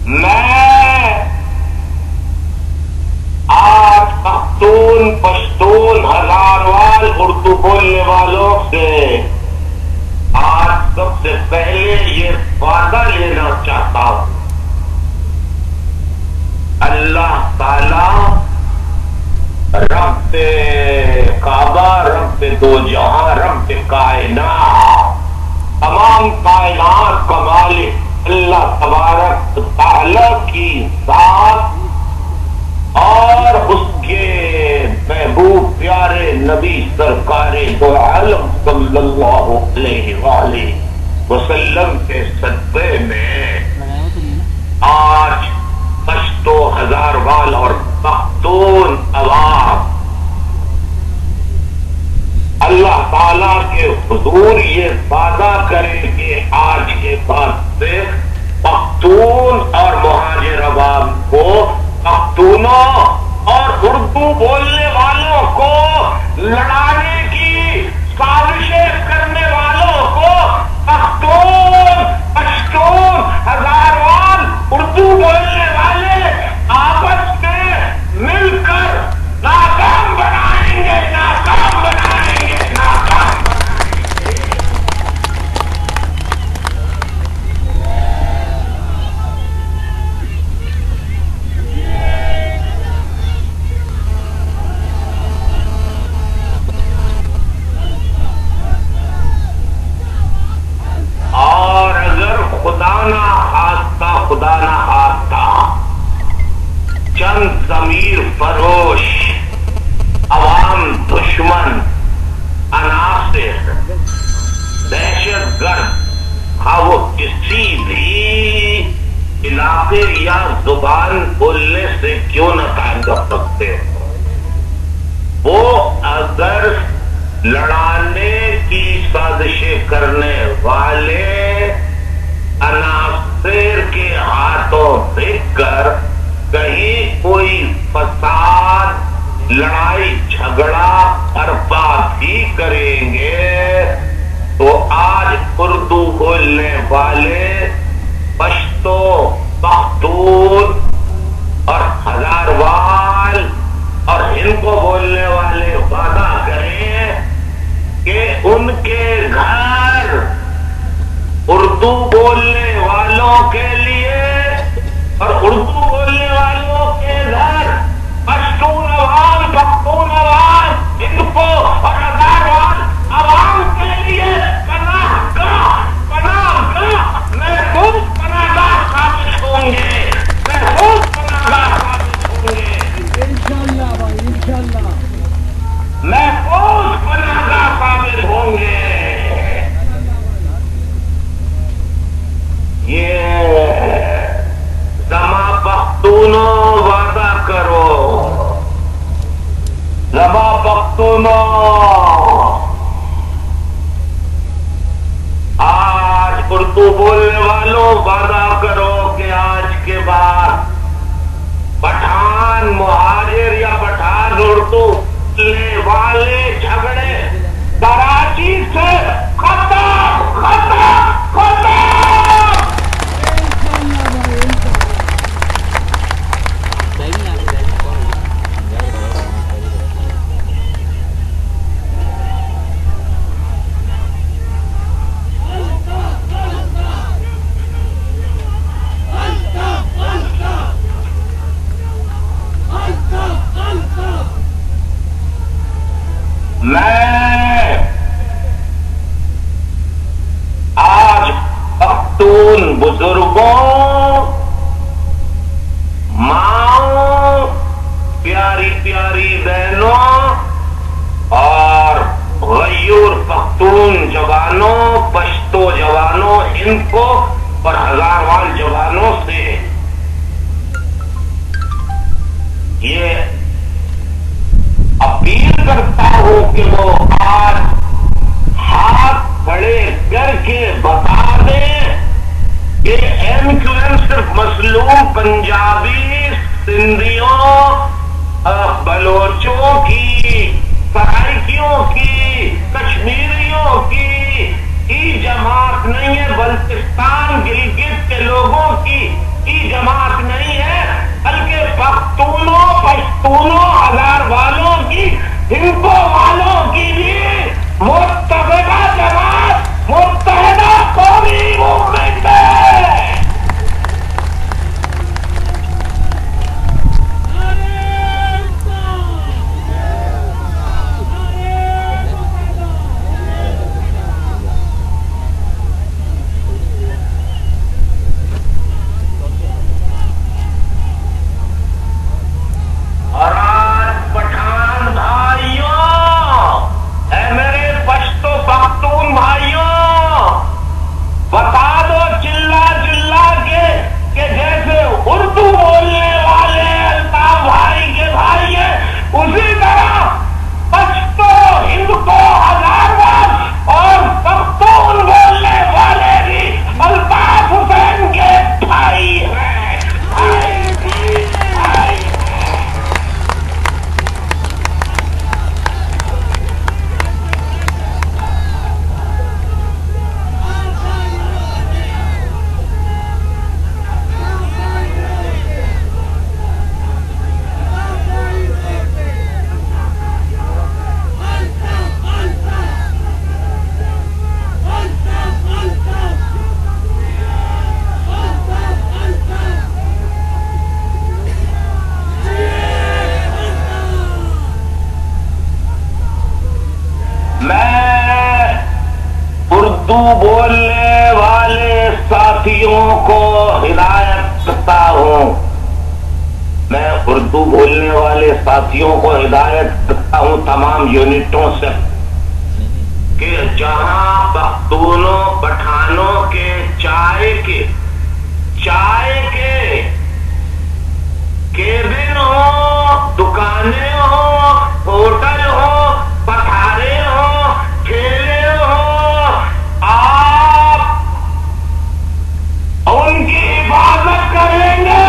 मैं आज पश्तून हजारवाल उर्दू बोलने वालों से आज सबसे पहले ये वादा लेना चाहता हूं, अल्लाह ताला रब्बे काबा, रब्बे दो जहां, रब्बे कायनात, तमाम कायनात का मालिक अल्लाह तबारक ताला की जात और उसके महबूब प्यारे नबी सरकारे दो आलम सल्लल्लाहु अलैहि वसल्लम के सदक़े में आज पश्तो, हजारवाल और पख्तून अवाम अल्लाह ताला के हुजूर ये वादा करे कि आज के बाद से पख्तून और मुहाजिर अवाम को, पख्तूनों और उर्दू बोलने वालों को लड़ाने की साजिशें करने वालों को पख्तून, पश्तून, हजारवाल, उर्दू बोलने वाले आपस में मिलकर नाकाम बनाएंगे, नाकाम बनाएंगे, नाकाम बनाएंगे। और अगर खुदा ना खास्ता चंद ज़मीर फरोश, अवाम दुश्मन, अनासिर, दहशतगर्द, हाँ वो किसी भी इलाके या जुबान बोलने से क्यों न ताल्लुक रखते हो, वो अगर लड़ाने की साजिशें करने वाले अनासिर के हाथों देकर कहीं कोई फसाद, लड़ाई झगड़ा बर्पा भी करेंगे तो आज उर्दू बोलने वाले पश्तो, पख्तून और हजारवाल और हिंद को बोलने वाले वादा करें कि उनके घर उर्दू बोलने वालों के लिए और उर्दू बोलने वालों के घर पश्तून अवाम, पख्तून अवाम, इनको और हजारवाल अवाम के लिए पनाहगाह महफूज पनाहगाह साबित होंगे, महफूज पनाहगाह साबित होंगे, इंशाअल्लाह भाई, इंशाअल्लाह महफूज पनाहगाह साबित होंगे। ये जमा पख्तूनों वादा करो, जमा पख्तूनों आज उर्दू बोलने वालों वादा करो कि आज के बाद पठान मुहाजिर या पठान उर्दू बोलने वाले झगड़े कराची से खत्म, खत्म, खत्म। मैं आज पख्तून बुजुर्गों, माओ, प्यारी प्यारी बहनों और गयूर पख्तून जवानों, पश्तो जवानों, इनको और हजारवाल जवानों से ये अपील करता हूं कि वो आज हाथ खड़े करके बता दें कि एमक्यूएम सिर्फ मसलूम पंजाबी, सिंधियों, बलोचों की, सराइकियों की, कश्मीरियों की जमात नहीं है, बल्तिस्तान गिलगित के लोगों की जमात नहीं है, बल्कि पख्तूनों, पश्तूनों, हजारवालों की, हिंदू वालों की भी मुत्तहिदा जमात, मुत्तहिदा कौमी मूवमेंट है। उर्दू बोलने वाले साथियों को हिदायत करता हूं, मैं उर्दू बोलने वाले साथियों को हिदायत करता हूं तमाम यूनिटों से कि जहां पख्तूनों पठानों के चाय के केबिन हो, दुकानें हो, होटल हो, पठारे हो, ठेले हो, आप उनकी हिफाजत करेंगे।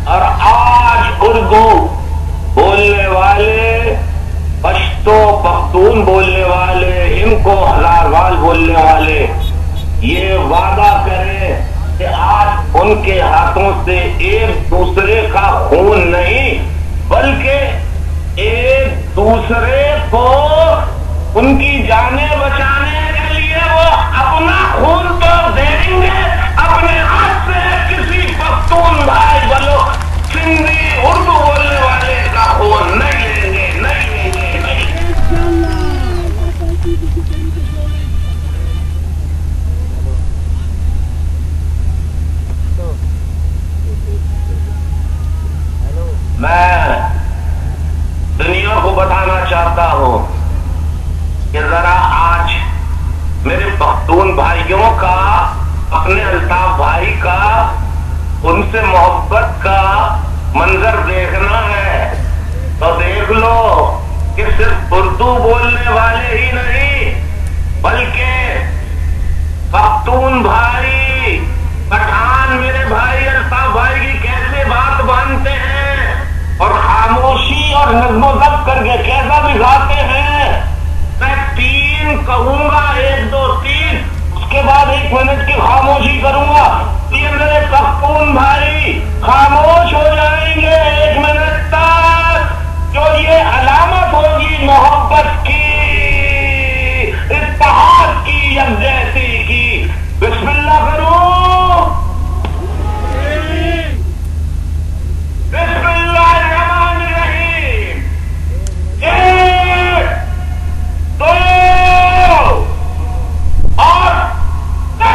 और आज उर्दू बोलने वाले, पश्तो पख्तून बोलने वाले, इनको हजारवाल बोलने वाले ये वादा करें कि आज उनके हाथों से एक दूसरे का खून नहीं बल्कि एक दूसरे को उनकी जानें बचाने के लिए वो अपना खून तो देंगे, अपने हाथ से किसी पख्तून भाई बोलो सिंधी उर्दू बोलने वाले का खून नहीं लेंगे, नहीं लेंगे, नहीं। मैं दुनिया को बताना चाहता हूं कि जरा आज मेरे पख्तून भाइयों का, अपने अल्ताफ भाई का, उनसे मोहब्बत का मंजर देखना है तो देख लो कि सिर्फ उर्दू बोलने वाले ही नहीं बल्कि पख्तून भाई, पठान मेरे भाई अल्ताफ भाई की कैसे बात मानते हैं और खामोशी और नज़्मो ज़ब्त करके कैसा भी गाते हैं। मैं 3 कहूंगा, 1 2 3, उसके बाद 1 मिनट की खामोशी करूंगा। ये मेरे पख्तून भाई खामोश हो जाएंगे 1 मिनट तक, जो ये अलामत होगी मोहब्बत की, इत्तेहाद की, यकजहती की। बिस्मिल्लाह करो, बिस्मिल्लाहिर्रहमानिर्रहीम। 1 2 और 3।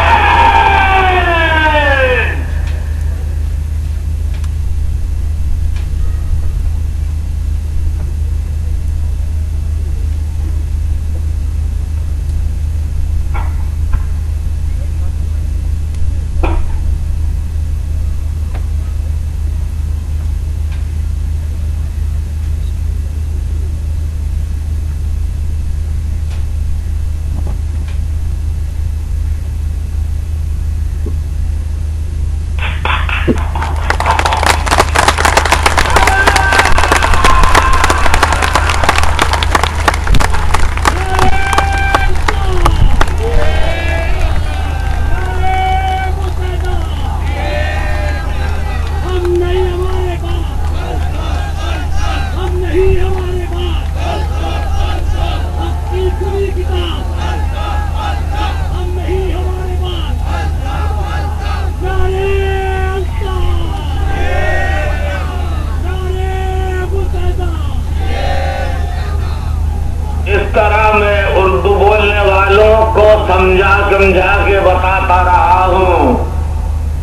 समझा के बताता रहा हूं।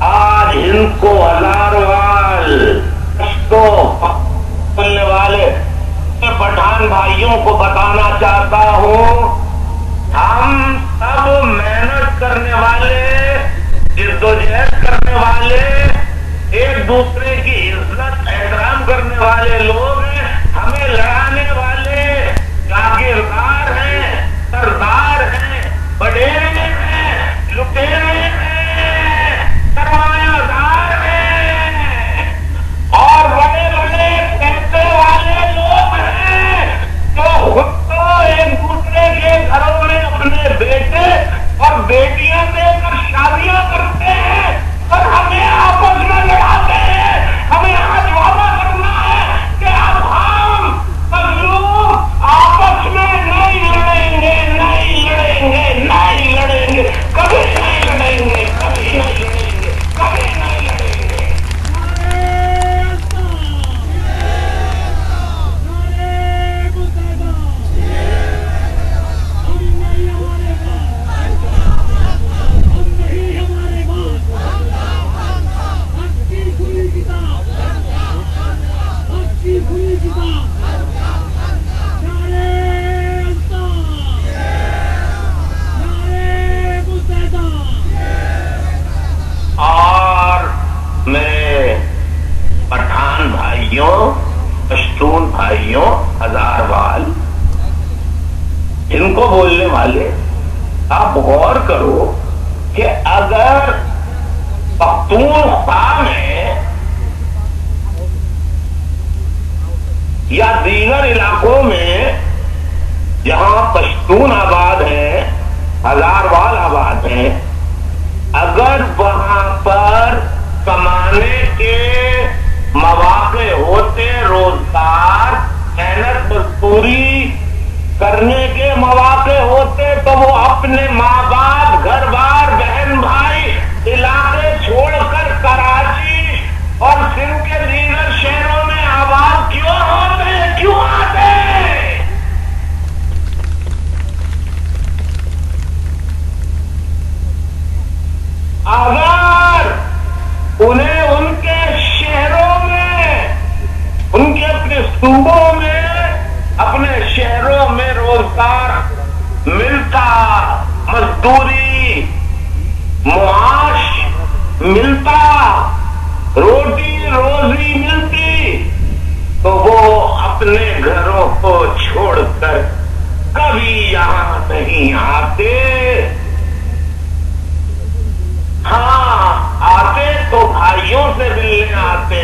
आज इनको हजारवाल तो बोलने वाले पठान भाइयों को बताना चाहता हूं, हम सब मेहनत करने वाले, जिद्दोजहद करने वाले, एक दूसरे की इज्जत एहतराम करने वाले लोग हैं। हमें लड़ाने वाले जागीरदार हैं, सरदार हैं, बड़ेरे हैं, लुटेरे हैं, सरमायादार हैं और बड़े बड़े पैसे वाले लोग हैं जो खुद तो एक दूसरे के घरों में अपने बेटे और बेटियां देकर शादियां करते हैं और हमें आपस में लड़ाते हैं। हमें आज वादा भाइयों हजारवाल, इनको बोलने वाले, आप गौर करो कि अगर पख्तूनख्वा में या दीगर इलाकों में जहां पश्तून आबाद है, हजारवाल आबाद है, अगर वहां पर कमाने के मौके होते, रोजगार, मेहनत मजदूरी करने के मौके होते, तो वो अपने माँ बाप, घर बार, बहन भाई, इलाके छोड़कर कराची और सिंध के दीगर शहरों में आबाद क्यों होते, क्यों आते? अगर उन्हें उनके शहरों में, उनके अपने सूबों में, अपने शहरों में रोजगार मिलता, मजदूरी, मुआश मिलता, रोटी रोजी मिलती, तो वो अपने घरों को छोड़कर कभी यहां नहीं आते। हाँ, आते तो भाइयों से मिलने आते,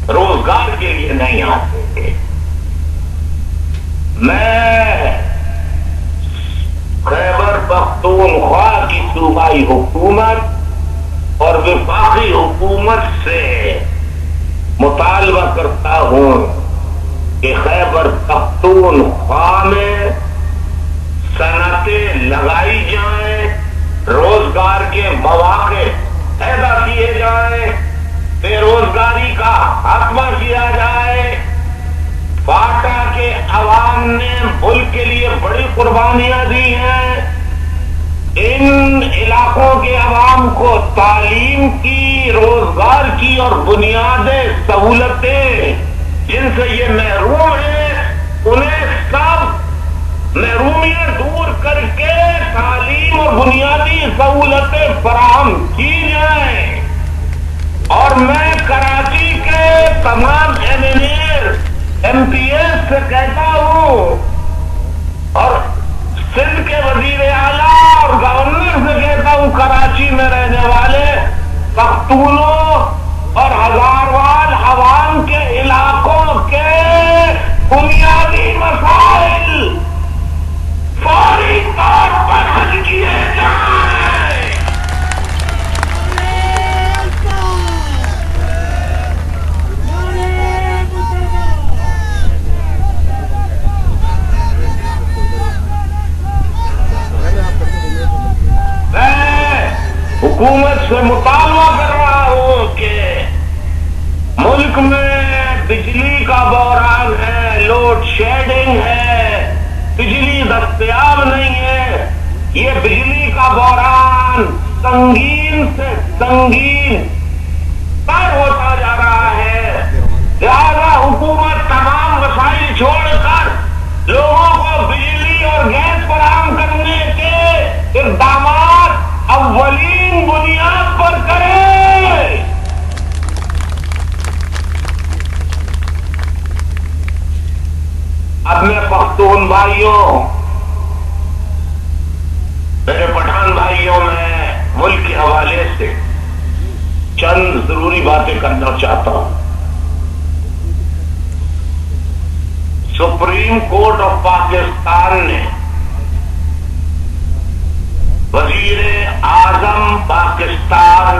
रोजगार के लिए नहीं आते। मैं खैबर पख्तूनख्वा की सूबाई हुकूमत और वफाकी हुकूमत से मुतालबा करता हूं कि खैबर पख्तूनख्वा में सनतें लगाई जाएं, रोजगार के मौके पैदा किए जाएं, बेरोजगारी का खात्मा किया जाए। फाटा के अवाम ने मुल्क के लिए बड़ी कुर्बानियां दी हैं। इन इलाकों के अवाम को तालीम की, रोजगार की और बुनियादी सहूलतें जिनसे ये महरूम हैं, उन्हें सब महरूमियत दूर करके तालीम और बुनियादी सहूलतें फराहम की जाएं। और मैं कराची के तमाम इंजीनियर, MPS से कहता हूं और सिंध के वजीर आला और गवर्नर से कहता हूं, कराची में रहने वाले पख्तूनों और हजारवाल अवाम के इलाकों के बुनियादी मसाइल फौरी तौर पर हल किए जाएं। मैं हुकूमत से मुतालबा कर रहा हूं कि मुल्क में बिजली का बहरान है, लोड शेडिंग है, बिजली दस्तयाब नहीं है। ये बिजली का बहरान संगीन से संगीन तर होता जा रहा है। लिहाजा हुकूमत तमाम वसाइल छोड़कर लोगों को बिजली और गैस फराहम करने के इक़दामात अव्वलीन बुनियाद पर करे। अब मैं पख्तून भाइयों, मेरे पठान भाइयों, में मुल्क के हवाले से चंद जरूरी बातें करना चाहता हूं। सुप्रीम कोर्ट ऑफ पाकिस्तान ने वजीर आजम पाकिस्तान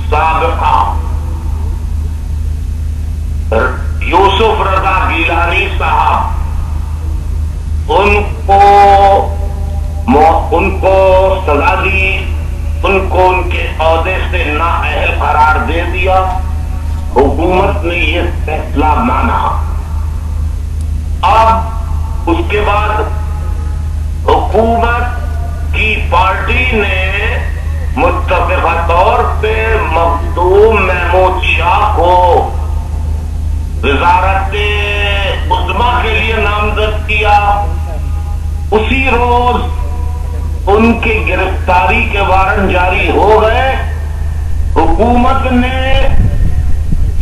साबिका यूसुफ रजा गिलानी साहब, उनको सजा दी, उनको उनके ओहदे से नाअहल करार दे दिया। हुकूमत ने यह फैसला माना। अब उसके बाद हुकूमत की पार्टी ने मुत्तफ़िक़ा तौर पे मखदूम महमूद शाह को वज़ारत-ए-उज़्मा के लिए नामजद किया। उसी रोज उनकी गिरफ्तारी के वारंट जारी हो गए। हुकूमत ने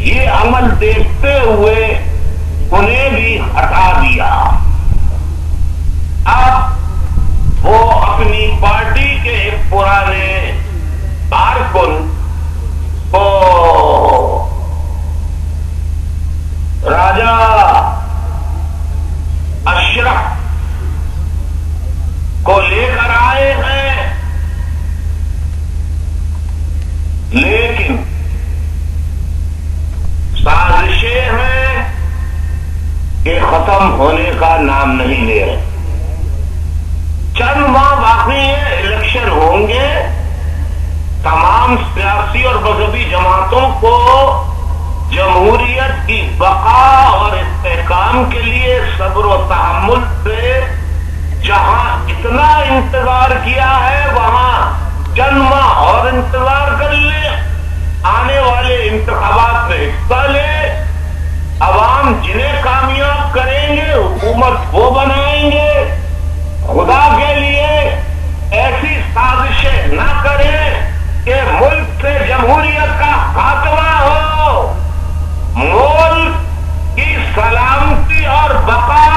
ये अमल देखते हुए उन्हें भी हटा दिया। अब वो अपनी पार्टी के एक पुराने कारकुन को राजा अशरफ को लेकर आए हैं, लेकिन साजिशें हैं कि खत्म होने का नाम नहीं ले रहे। चंद माह बाकी है, इलेक्शन होंगे। तमाम सियासी और मजहबी जमातों को जमहूरियत की बका और इस्तेहकाम के लिए सब्र और तहम्मुल से जहां इतना इंतजार किया है, वहां चंद माह और इंतजार कर ले, आने वाले इंतखाबात में हिस्सा ले। अवाम जिन्हें कामयाब करेंगे हुकूमत वो बनाएंगे। खुदा के लिए ऐसी साजिशें न करें कि मुल्क से जमहूरियत का खात्मा हो। मुल्क की सलामती और बका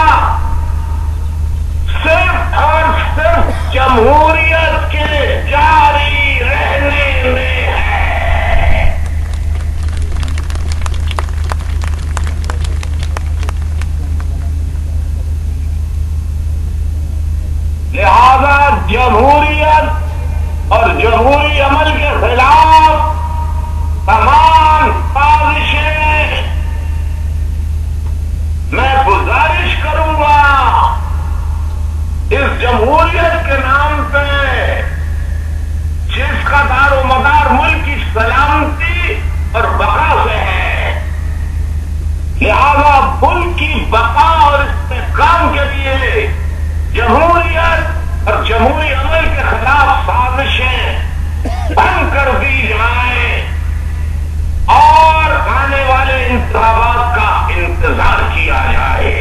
सिर्फ और सिर्फ जमहूरियत के जारी रहने में है। लिहाजा जमहूरियत और जमहूरी अमल के खिलाफ तमाम साजिशें मैं गुजारिश करूंगा, इस जमहूरियत के नाम पे जिसका दारो मदार मुल्क की सलामती और बका से है, लिहाजा मुल्क की बका और इस्तेहकाम के लिए जमहूरियत और जमहूरी अमल के खिलाफ साजिशें बंद कर दी जाए और आने वाले इंतखाबात का इंतजार किया जाए।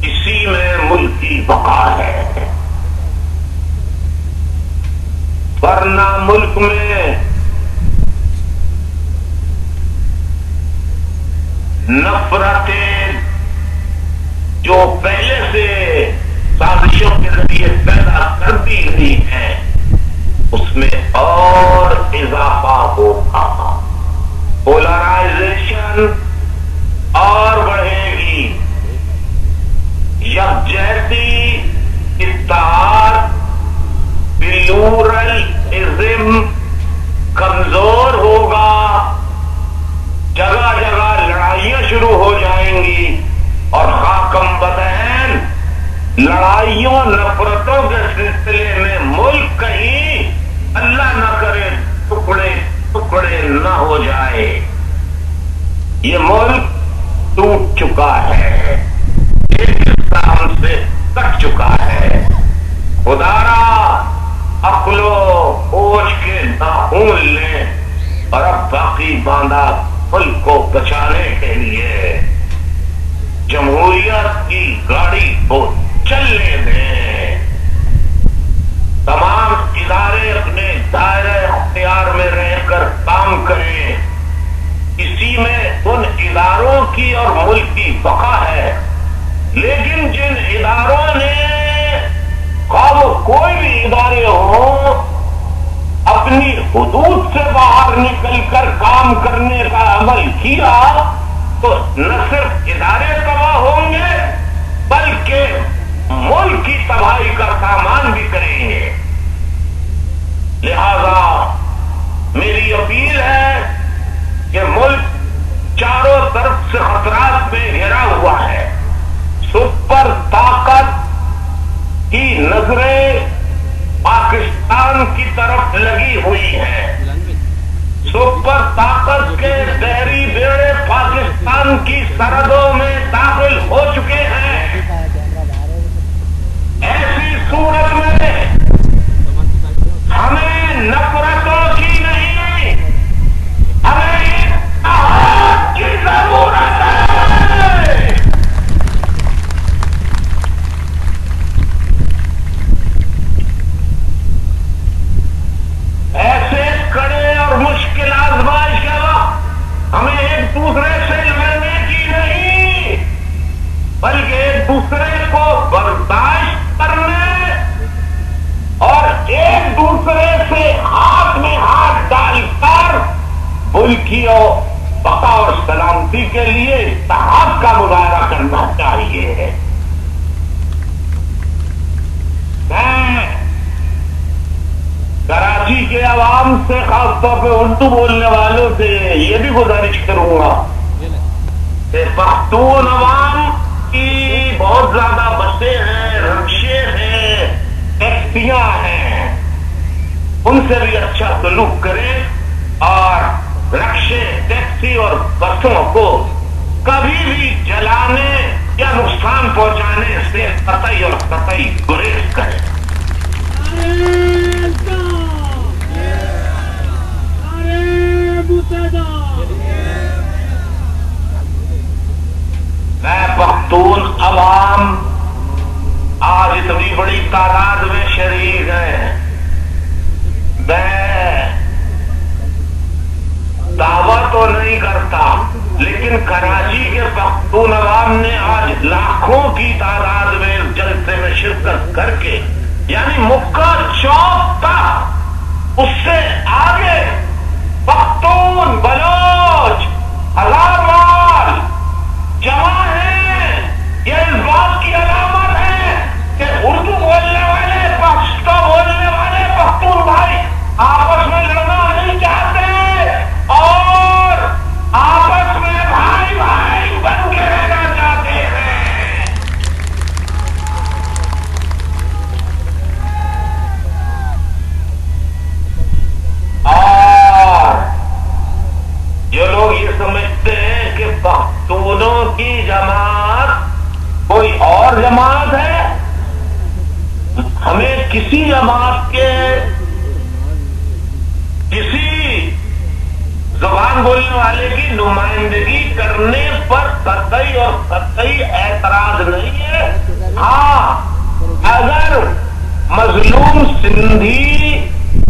इसी में मुल्क की बका है, वरना मुल्क में नफरतें जो पहले से साजिशों के जरिए पैदा कर दी गई है, उसमें और इजाफा होगा। पोलराइजेशन और बढ़ेगी, यकजहती, इत्तेहाद, प्लूरलिज्म कमजोर होगा। जगह जगह लड़ाइयां शुरू हो जाएंगी और खाकम बदहन लड़ाइयों नफरतों के सिलसिले में मुल्क कहीं अल्लाह न करे टुकड़े टुकड़े न हो जाए। ये मुल्क टूट चुका है, एक हिस्सा हमसे कट चुका है। खुदारा अक्लो होश के नाखून लें और अब बाकी बांधा मुल्क को बचाने के लिए जमहूरियत की गाड़ी को चलने दें। तमाम इदारे अपने दायरे इख्तियार में रहकर काम करें। इसी में उन इदारों की और मुल्क की बका है, लेकिन जिन इदारों ने कोई भी इदारे हो अपनी हुदूद से बाहर निकलकर काम करने का अमल किया तो न सिर्फ इदारे तबाह होंगे बल्कि मुल्क की तबाही का सामान भी करेंगे। लिहाजा मेरी अपील है कि मुल्क चारों तरफ से खतरात में घिरा हुआ है। सुपर ताकत की नजरें पाकिस्तान की तरफ लगी हुई है। सुपर ताकत के जहरी बेड़े पाकिस्तान की सरहदों में दाखिल हो चुके हैं। ऐसी सूरत में हमें नफरतों की नहीं, हमें इत्तेहाद की जरूरत है। ऐसे कड़े और मुश्किल आजमाइश बर्दाश्त करने और एक दूसरे से हाथ में हाथ डालकर मुल्कियों बका और सलामती के लिए इत्तेहाद का मुजाहरा करना चाहिए। मैं कराची के अवाम से, खासतौर पे उर्दू बोलने वालों से ये भी गुजारिश करूंगा कि पख्तून अवाम की बहुत ज्यादा बसें हैं, रक्शे हैं, टैक्सियां हैं, उनसे भी अच्छा सलूक करें और रक्शे, टैक्सी और बसों को कभी भी जलाने या नुकसान पहुंचाने से कतई और कतई गुरेज करें। मैं पख्तून अवाम आज इतनी बड़ी तादाद में शरीक है। मैं दावा तो नहीं करता, लेकिन कराची के पख्तून अवाम ने आज लाखों की तादाद में जलसे में शिरकत करके, यानी मुक्का चौक तक, उससे आगे पख्तून, बलोच, हजारवाल जमा है। ये इस बात की अलामत है कि उर्दू बोलने वाले, पश्तो बोलने वाले पख्तून भाई आपस में लड़ना नहीं चाहते और आपस में भाई भाई बन के रहना चाहते हैं। और जो लोग ये समझते हैं कि पख्तूनों की जमात कोई और जमात है, हमें किसी जमात के किसी जुबान बोलने वाले की नुमाइंदगी करने पर कतई और कतई ऐतराज नहीं है। हाँ, अगर मजलूम सिंधी,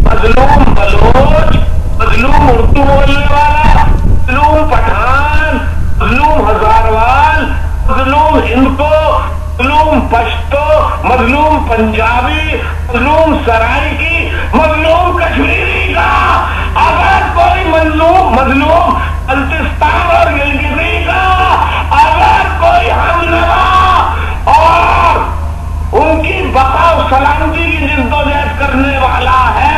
मजलूम बलोच, मजलूम उर्दू बोलने वाला, मजलूम पठान, मजलूम हजारवाल, मजलूम हिंदको, मजलूम पश्तो, मजलूम पंजाबी, मजलूम सराइकी, मजलूम कश्मीरी का, अगर कोई मजलूम बल्तिस्तान और गिलगिती का अगर कोई हमनवा और उनकी बका और सलामती की जिद्दोजहद करने वाला है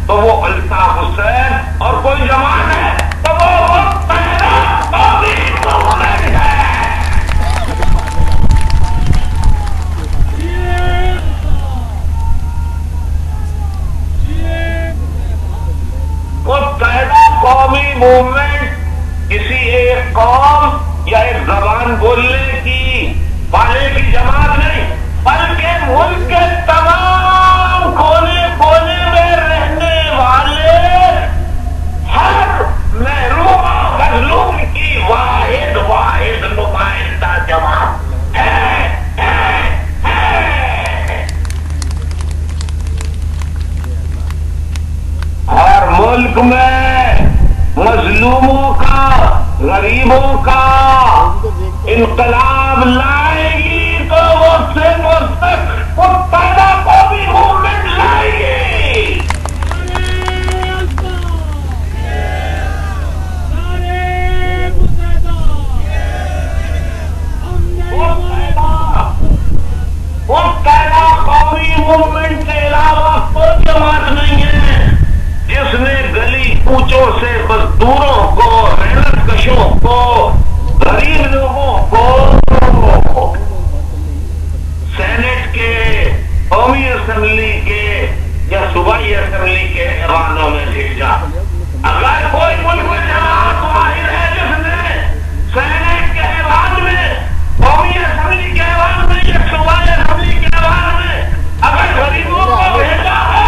तो वो अल्ताफ हुसैन, और कोई जवान है तो वो पहला कौमी मूवमेंट है। मुत्तहिदा कौमी मूवमेंट किसी एक कौम या एक जबान बोलने की वाले की जमात नहीं, बल्कि मुल्क के तमाम कोने कोने में रहने वाले हर महरूम मजलूम की वाहिद नुमाइंदा जमात है। और मुल्क में मजलूमों का, गरीबों का इनकलाब लाएगी तो वो सिर्फ और सिर्फ मुत्तहिदा कौमी मूवमेंट लाएगी। मुत्तहिदा कौमी मूवमेंट के अलावा कोई जमात नहीं है जिसने गली कूचों से मजदूरों को, मेहनत कशों को, गरीब लोगों को सेनेट के, कौमी असेंबली के या सूबाई असेंबली के ऐवानों में भेजा। अगर कोई मुल्क में जमात वाहिद है जिसने सेनेट के ऐवान में, कौमी असेंबली के ऐवान में या सूबाई असेंबली के ऐवान में अगर गरीबों को भेजा है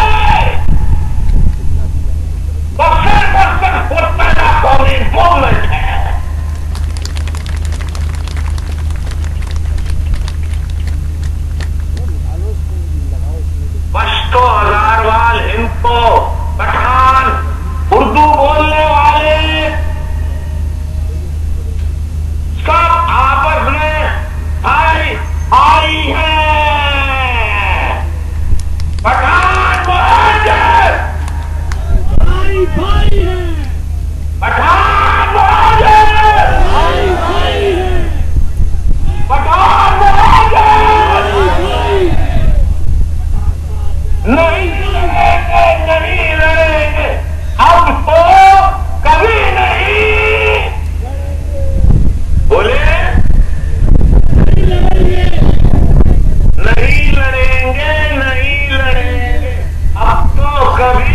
तो सिर्फ और सिर्फ मुत्तहिदा पठान महाजन, पठान महाजन, नहीं लड़ेंगे, नहीं लड़ेंगे, अब तो कभी नहीं। बोले नहीं लड़ेंगे, नहीं लड़ेंगे, अब तो कभी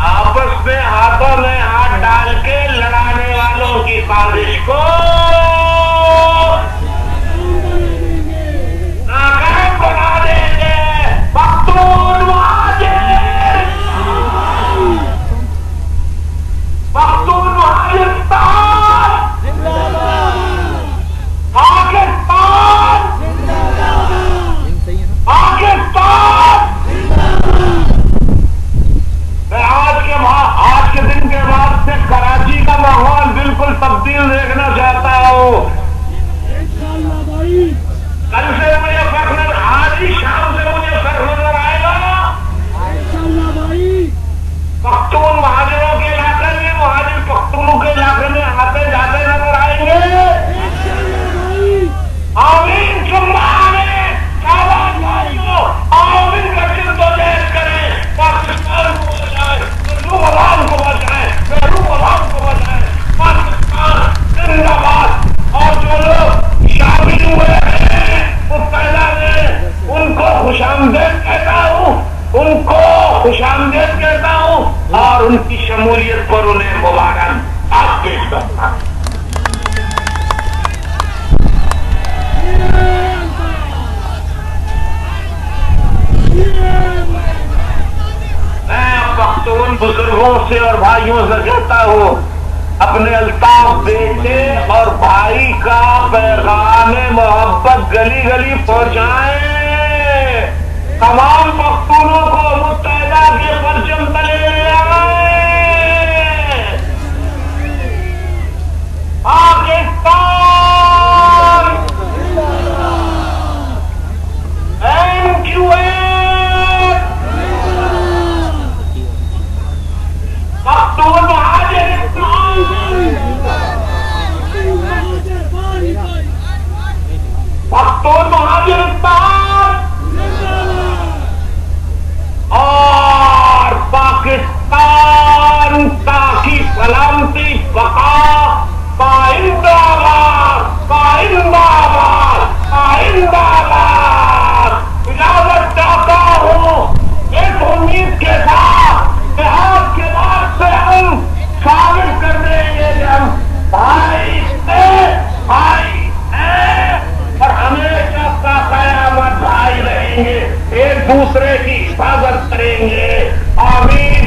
आपस में हाथों में हाथ डाल के लड़ाने वालों की साजिश को नाकाम बना देंगे। पख्तून महाजिर, पख्तून महाजिस्तान पाकिस्तान, पाकिस्तान। आज के दिन के बाद से कराची का माहौल बिल्कुल तब्दील देखना चाहता हूँ। कल से मुझे फर्क नजर, आज ही शाम से मुझे फर्क नजर आएगा। पख्तून महाजरों के इलाके में, महाजिर पख्तूनों के इलाके में आते जाते नजर आएंगे। आमीन सुम्मा आमीन, शाबाश, आमीन का जद्दोजहद करें, पाकिस्तान को बचाए, आवाम को बचाए, आवाम को बचाए, पाकिस्तान जिंदाबाद। और जो लोग शामिल हुए हैं मुत्तहिदा में, उनको खुशामदीद कहता हूँ, उनको खुशामदीद कहता हूँ और उनकी शमूलियत पर उन्हें मुबारक आप पेश करता हूँ। मैं पख्तून बुजुर्गों से और भाइयों से कहता हूँ, अपने अल्ताफ बेटे और भाई का पैगाम मोहब्बत गली गली पहुंचाएं। तमाम पख्तूनों को मुत्तहिदा के परचम तले ले आए। पाकिस्तान MQM, पख्तून महाजिर, पख्तून महाजिस्तान और पाकिस्तान की सलामती बका पाइंदाबाद, पाइंदाबाद, पाइंदाबाद। इजाजत चाहता हूँ इस उम्मीद के साथ कि आज के बाद से हम साबित कर देंगे कि हम भाई से भाई हैं और हमेशा का कयामत भाई रहेंगे, एक दूसरे की हिफाजत करेंगे। आमीन।